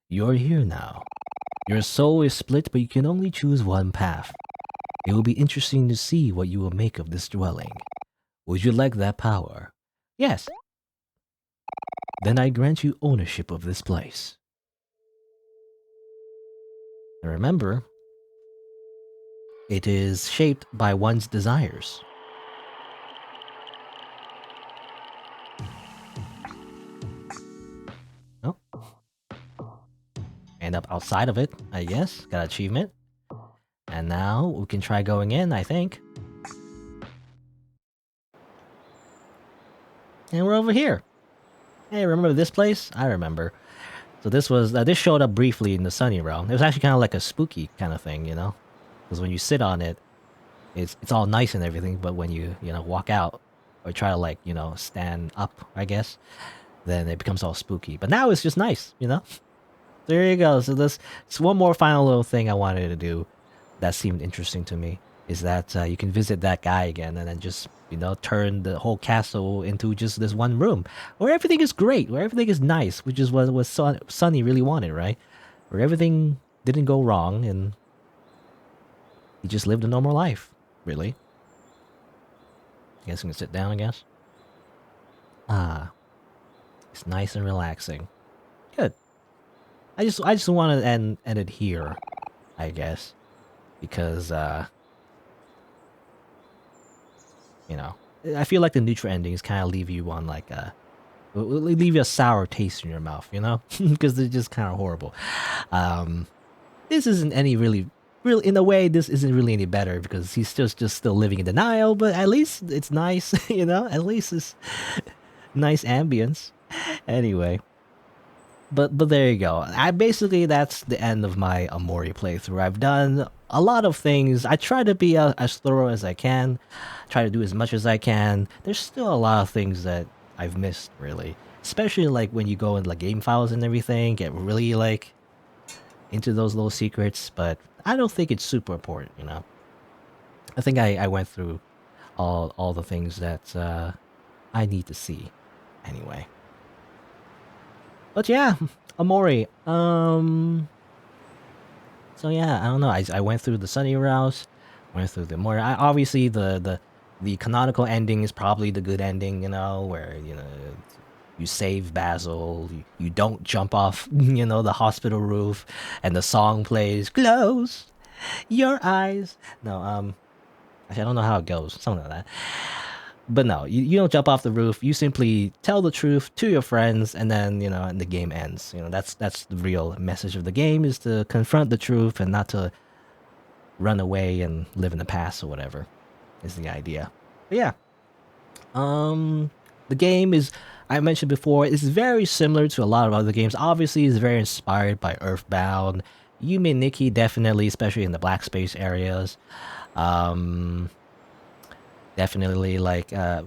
A: You're here now. Your soul is split, but you can only choose one path. It will be interesting to see what you will make of this dwelling. Would you like that power? Yes. Then I grant you ownership of this place. And remember, it is shaped by one's desires. Oh. End up outside of it, I guess. Got achievement. And now we can try going in, I think. And we're over here. Hey, remember this place? I remember. So this was this showed up briefly in the Sunny Realm. It was actually kind of like a spooky kind of thing, you know, because when you sit on it, it's all nice and everything, but when you know walk out or try to like you know stand up, I guess, then it becomes all spooky. But now it's just nice, you know. There you go. So this one more final little thing I wanted to do that seemed interesting to me is that you can visit that guy again and then just you know turn the whole castle into just this one room where everything is great, where everything is nice, which is what Sunny really wanted, right? Where everything didn't go wrong and he just lived a normal life, really. I guess we can sit down, I guess. It's nice and relaxing. Good. I just want to end it here, I guess, because you know, I feel like the neutral endings kind of leave you on like leave you a sour taste in your mouth, you know, because they're just kind of horrible. This isn't any really in a way. This isn't really any better because he's just still living in denial. But at least it's nice, you know. At least it's nice ambience. Anyway. But there you go. That's the end of my Omori playthrough. I've done a lot of things. I try to be as thorough as I can. Try to do as much as I can. There's still a lot of things that I've missed, really. Especially like when you go in like game files and everything, get really like into those little secrets. But I don't think it's super important, you know. I think I went through all the things that I need to see. Anyway. But yeah, Omori. So yeah, I don't know. I went through the Sunny Rouse, went through the Omori. Obviously, the canonical ending is probably the good ending. You know, where you know you save Basil, you don't jump off, you know, the hospital roof, and the song plays. Close your eyes. No, actually, I don't know how it goes. Something like that. But no, you don't jump off the roof. You simply tell the truth to your friends, and then you know, and the game ends. You know, that's the real message of the game is to confront the truth and not to run away and live in the past or whatever. Is the idea. But yeah, the game is I mentioned before is very similar to a lot of other games. Obviously, it's very inspired by Earthbound. Yume Nikki definitely, especially in the black space areas. Um, Definitely like a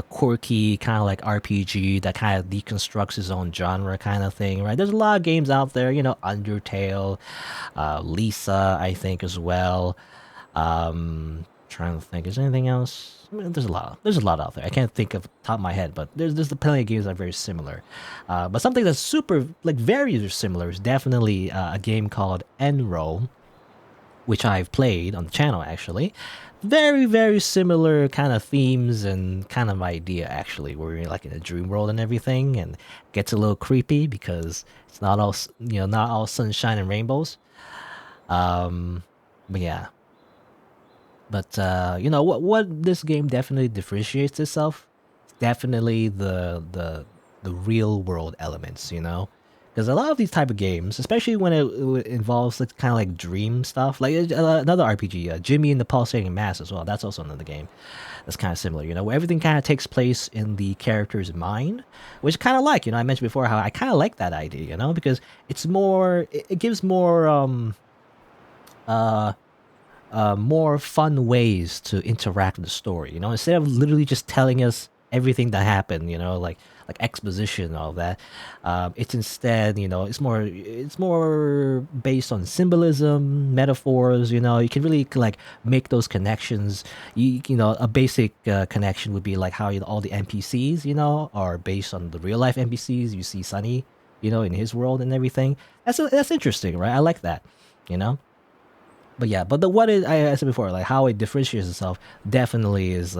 A: quirky kind of like RPG that kind of deconstructs its own genre kind of thing, right? There's a lot of games out there, Undertale, Lisa, I think as well. Trying to think, is there anything else? I mean, there's a lot out there. I can't think of the top of my head, but there's plenty of games that are very similar. But something that's super like very similar is definitely a game called Enro, which I've played on the channel actually. Very, very similar kind of themes and kind of idea actually, where you're like in a dream world and everything, and gets a little creepy because it's not all not all sunshine and rainbows. Um, but yeah, but what this game definitely differentiates itself, definitely the real world elements, because a lot of these type of games, especially when it involves like kind of like dream stuff, like another RPG, Jimmy and the Pulsating Mass as well. That's also another game that's kind of similar, where everything kind of takes place in the character's mind, which kind of like, I mentioned before how I kind of like that idea, because it's more, it gives uh more fun ways to interact with the story. Instead of literally just telling us everything that happened, like exposition and all that. It's instead, it's more based on symbolism, metaphors. You can really like make those connections. A basic connection would be like how all the NPCs, are based on the real life NPCs. You see Sunny, in his world and everything. That's interesting, right? I like that. You know but yeah, but I said before, like how it differentiates itself definitely is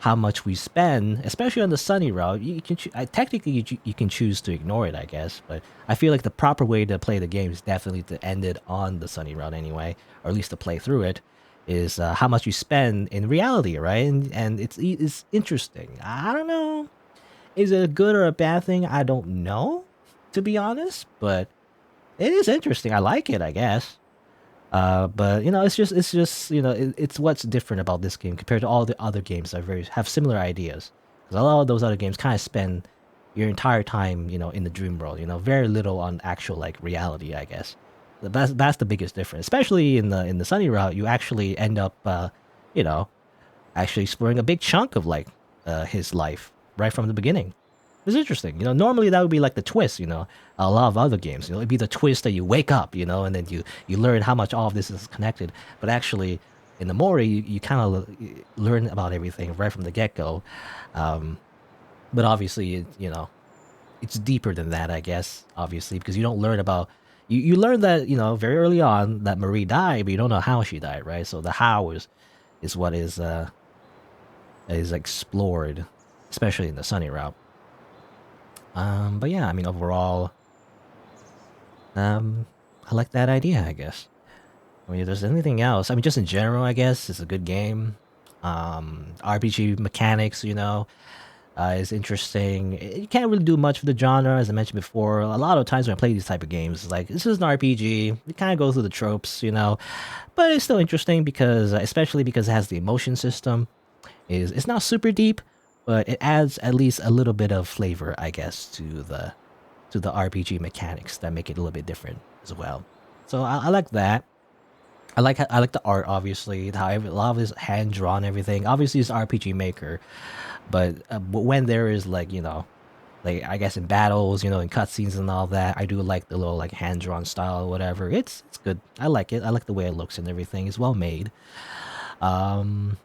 A: how much we spend, especially on the sunny route. You can technically you can choose to ignore it, I guess, but I feel like the proper way to play the game is definitely to end it on the sunny route anyway, or at least to play through it. Is how much you spend in reality, right? And it's interesting. I don't know, is it a good or a bad thing? I don't know, to be honest, but it is interesting. I like it, I guess. But it's just it's what's different about this game compared to all the other games that have similar ideas. Because a lot of those other games kind of spend your entire time, in the dream world. Very little on actual like reality, I guess. That's the biggest difference. Especially in the Sunny route, you actually end up, you know, actually exploring a big chunk of like his life right from the beginning. It's interesting. Normally that would be like the twist, a lot of other games, it'd be the twist that you wake up, and then you learn how much all of this is connected. But actually, in the Mori, you kind of learn about everything right from the get go. Um, but obviously, it's deeper than that, I guess. Obviously, because you don't learn about you learn that very early on that Marie died, but you don't know how she died, right? So the how is what is explored, especially in the Sunny route. But yeah, I mean, overall, I like that idea, I guess. I mean, if there's anything else, I mean, just in general, I guess it's a good game. RPG mechanics, is interesting. You can't really do much for the genre, as I mentioned before. A lot of times when I play these type of games, it's like this is an RPG. It kind of goes through the tropes, but it's still interesting because, especially because it has the emotion system. It's not super deep, but it adds at least a little bit of flavor, I guess, to the RPG mechanics that make it a little bit different as well. So I like that. I like the art, obviously. How a lot of this hand drawn everything. Obviously, it's RPG Maker, but when there is like like I guess in battles, in cutscenes and all that, I do like the little like hand drawn style or whatever. It's good. I like it. I like the way it looks and everything. It's well made. Um,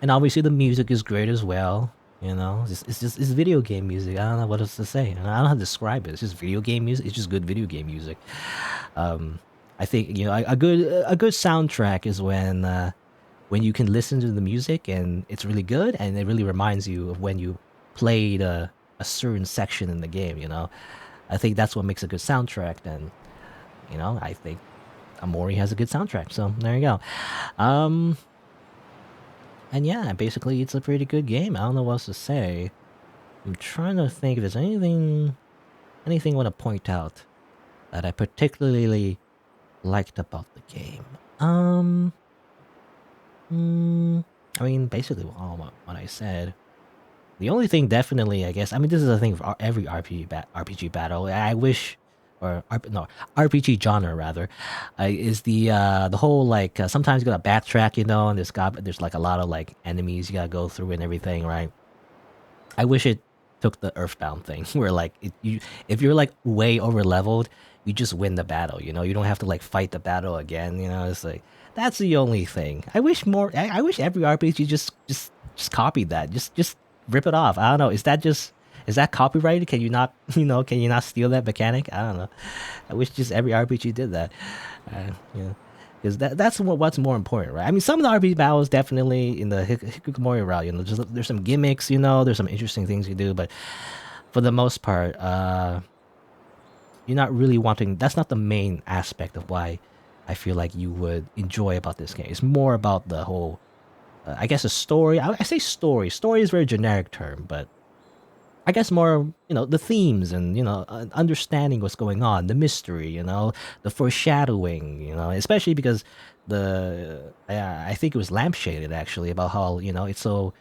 A: and obviously the music is great as well. It's video game music. I don't know what else to say. I don't know how to describe it. It's just video game music. It's just good video game music. Um, I think a good soundtrack is when you can listen to the music and it's really good and it really reminds you of when you played a certain section in the game. I think that's what makes a good soundtrack. And I think Omori has a good soundtrack. So there you go. Um, and yeah, basically, it's a pretty good game. I don't know what else to say. I'm trying to think if there's anything I want to point out that I particularly liked about the game. I mean, basically, all what I said. The only thing, definitely, I guess. I mean, this is a thing for every RPG battle. I wish or no, RPG genre rather, is the whole like sometimes you gotta backtrack, you know, and there's like a lot of like enemies you gotta go through and everything, right? I wish it took the Earthbound thing where like if you're like way over leveled, you just win the battle. You know, you don't have to like fight the battle again. You know, it's like that's the only thing. I wish more. I wish every RPG just copied that. Just rip it off. I don't know. Is that copyrighted? Can you not can you not steal that mechanic? I don't know. I wish just every RPG did that. You know, because that's what's more important, right? I mean, some of the RPG battles definitely in the Hikikomori route, you know, there's some gimmicks, you know, there's some interesting things you do, but for the most part, you're not really wanting. That's not the main aspect of why I feel like you would enjoy about this game. It's more about the whole, I guess, a story. I say story. Story is a very generic term, but I guess more, you know, the themes and, you know, understanding what's going on, the mystery, you know, the foreshadowing, you know, especially because I think it was lampshaded actually about how, you know, it's so,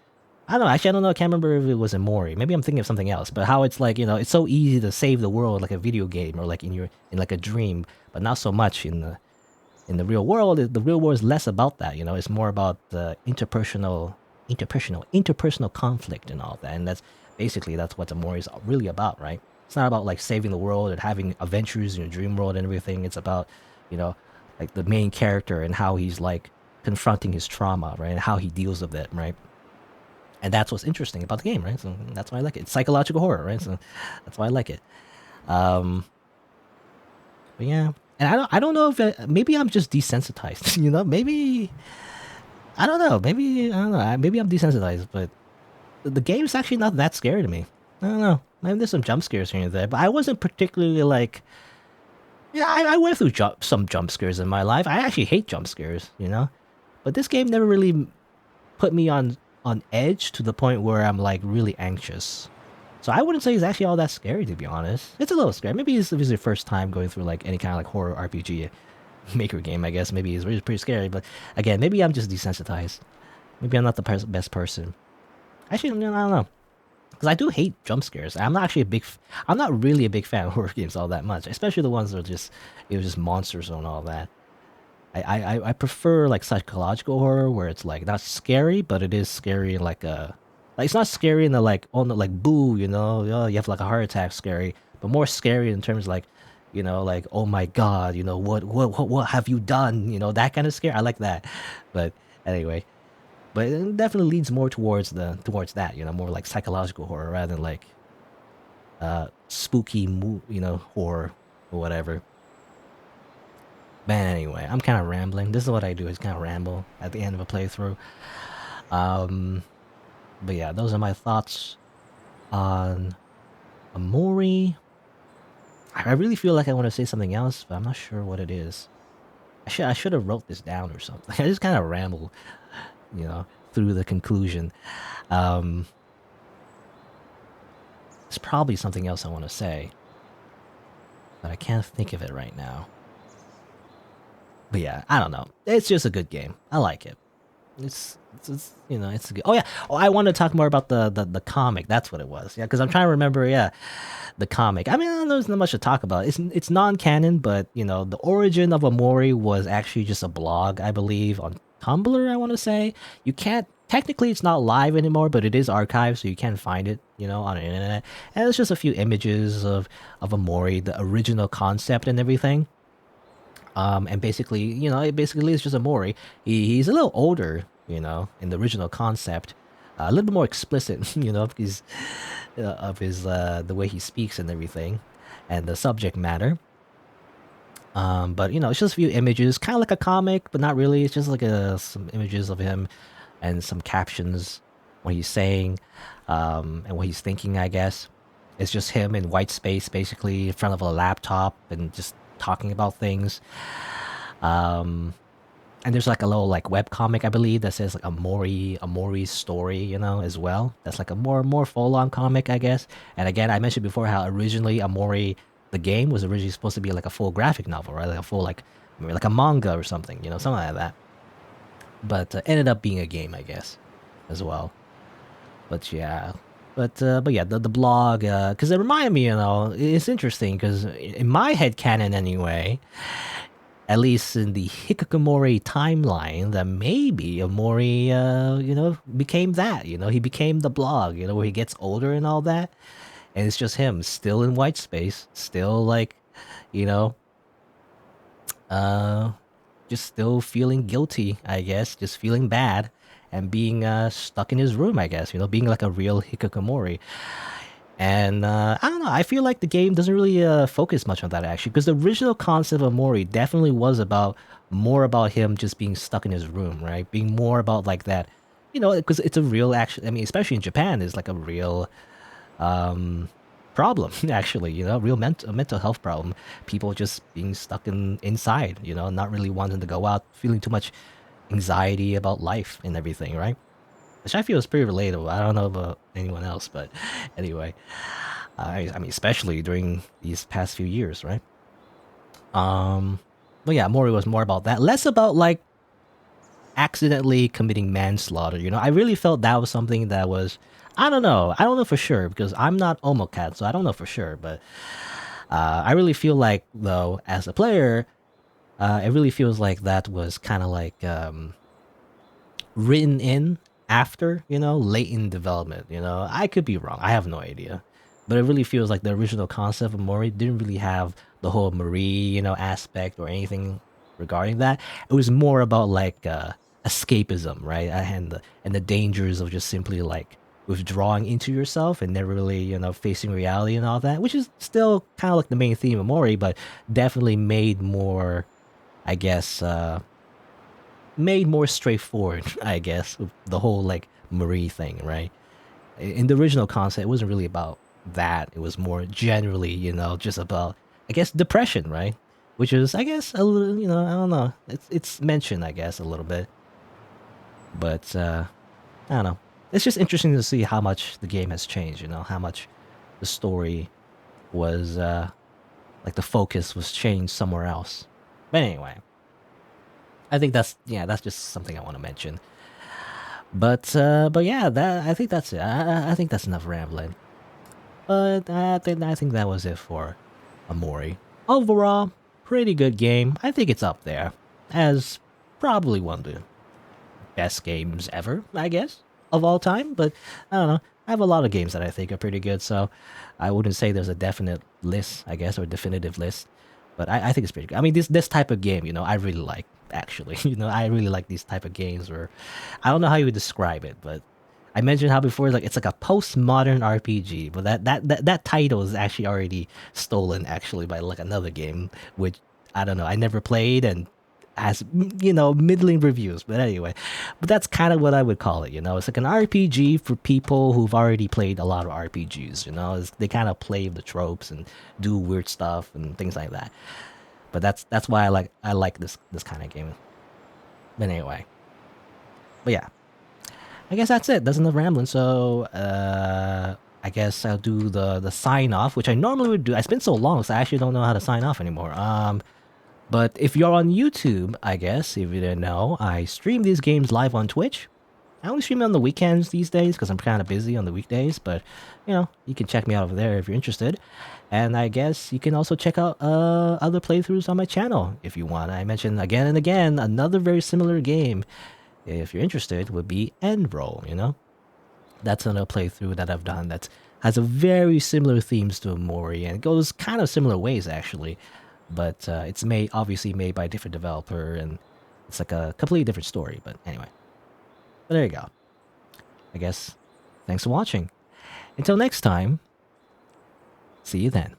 A: I don't know, actually, I don't know, I can't remember if it was Omori. Maybe I'm thinking of something else, but how it's like, you know, it's so easy to save the world like a video game or like in like a dream, but not so much in the real world. The real world is less about that, you know, it's more about the interpersonal conflict and all that. And that's what the Mori is really about, right? It's not about like saving the world and having adventures in your dream world and everything. It's about, you know, like the main character and how he's like confronting his trauma, right? And how he deals with it, right? And that's what's interesting about the game, right? So that's why I like it. It's psychological horror, right? So that's why I like it. Um, but yeah, and I don't know if maybe I'm just desensitized. You know, maybe I don't know. Maybe I don't know. Maybe I'm desensitized, but the game's actually not that scary to me. I don't know. Maybe there's some jump scares here and there, but I wasn't particularly like. Yeah, I went through some jump scares in my life. I actually hate jump scares, you know. But this game never really put me on edge to the point where I'm like really anxious. So I wouldn't say it's actually all that scary, to be honest. It's a little scary. Maybe it's your first time going through like any kind of like horror RPG maker game. I guess maybe it's really pretty scary. But again, maybe I'm just desensitized. Maybe I'm not the best person. Actually, I don't know. Because I do hate jump scares. I'm not really a big fan of horror games all that much, especially the ones that are just monsters and all that. I prefer like psychological horror where it's like not scary, but it is scary in like a like it's not scary in the like oh no like boo, you know, oh, you have like a heart attack scary, but more scary in terms like, you know, like oh my god, you know, what have you done, you know, that kind of scare. I like that, but anyway, but it definitely leads more towards that, you know, more like psychological horror rather than like spooky you know, horror or whatever. But anyway, I'm kind of rambling. This is what I do, is kind of ramble at the end of a playthrough. Um, but yeah, those are my thoughts on Omori. I really feel like I want to say something else, but I'm not sure what it is. I should have wrote this down or something. I just kind of ramble, you know, through the conclusion. Um, there's probably something else I want to say, but I can't think of it right now. But yeah, I don't know. It's just a good game. I like it. It's you know, it's a good. Oh yeah. Oh, I want to talk more about the comic. That's what it was. Yeah, because I'm trying to remember. Yeah, the comic. I mean, there's not much to talk about. It's non-canon, but you know, the origin of Omori was actually just a blog, I believe, on Tumblr. I want to say you can't. Technically, it's not live anymore, but it is archived, so you can find it, you know, on the internet. And it's just a few images of Omori, the original concept and everything. And basically, you know, it basically is just a Mori. He's a little older, you know, in the original concept, a little bit more explicit, you know, of his the way he speaks and everything, and the subject matter. But you know, it's just a few images, kind of like a comic, but not really. It's just like some images of him and some captions what he's saying, and what he's thinking. I guess it's just him in white space, basically in front of a laptop, and just talking about things. Um, and there's like a little like web comic, I believe, that says like Mori's story, you know, as well. That's like a more full on comic, I guess. And again, I mentioned before how originally Omori, the game, was originally supposed to be like a full graphic novel, right? Like a full like maybe like a manga or something, you know, something like that. But ended up being a game, I guess, as well. But yeah, But yeah, the blog, because it reminded me, it's interesting because in my head canon anyway, at least in the Hikikomori timeline, that maybe Omori, became that. He became the blog. Where he gets older and all that, and it's just him still in white space, still like, you know, uh, just still feeling guilty. I guess, just feeling bad. And being stuck in his room, I guess, being like a real Hikikomori. And I don't know. I feel like the game doesn't really focus much on that actually, because the original concept of Mori definitely was about more about him just being stuck in his room, right? Being more about like that, because it's a real action. I mean, especially in Japan, is like a real problem actually. Real mental health problem. People just being stuck inside. Not really wanting to go out, feeling too much anxiety about life and everything, right? Which I feel is pretty relatable. I don't know about anyone else, but anyway, I mean, especially during these past few years, right? Um, but yeah, Mori was more about that, less about like accidentally committing manslaughter. I really felt that was something that was, I don't know for sure because I'm not OMOCAT, so I don't know for sure. But I really feel like though, as a player, it really feels like that was kind of like written in after, late in development. I could be wrong. I have no idea. But it really feels like the original concept of Mori didn't really have the whole Marie, aspect or anything regarding that. It was more about like escapism, right? And the dangers of just simply like withdrawing into yourself and never really, facing reality and all that, which is still kind of like the main theme of Mori, but definitely made more, I guess, made more straightforward, I guess, with the whole like Marie thing, right? In the original concept, it wasn't really about that. It was more generally, just about, I guess, depression, right? Which is, I guess, a little, I don't know. It's mentioned, I guess, a little bit, but I don't know. It's just interesting to see how much the game has changed. How much the story was, like the focus was changed somewhere else. But anyway, I think that's just something I want to mention. But yeah, that I think that's it. I think that's enough rambling. But I think that was it for Omori. Overall, pretty good game. I think it's up there as probably one of the best games ever, I guess, of all time. But I don't know. I have a lot of games that I think are pretty good, so I wouldn't say there's a definite list, I guess, or definitive list. But I think it's pretty good. I mean, this type of game, I really like actually. I really like these type of games where I don't know how you would describe it, but I mentioned how before like it's like a postmodern RPG, but that title is actually already stolen actually by like another game, which I don't know. I never played and has middling reviews, but anyway, but that's kind of what I would call it. It's like an RPG for people who've already played a lot of RPGs. They kind of play the tropes and do weird stuff and things like that. But that's why I like this kind of game. But anyway, but yeah, I guess that's it. That's enough rambling. So I guess I'll do the sign off, which I normally would do. It's been so long, so I actually don't know how to sign off anymore. But if you're on YouTube, I guess if you didn't know, I stream these games live on Twitch. I only stream on the weekends these days because I'm kind of busy on the weekdays. But you can check me out over there if you're interested. And I guess you can also check out other playthroughs on my channel if you want. I mentioned again and again another very similar game. If you're interested, would be End Roll. That's another playthrough that I've done that has a very similar themes to Omori, and it goes kind of similar ways actually. But it's obviously made by a different developer, and it's like a completely different story. But anyway, but there you go. I guess thanks for watching. Until next time, see you then.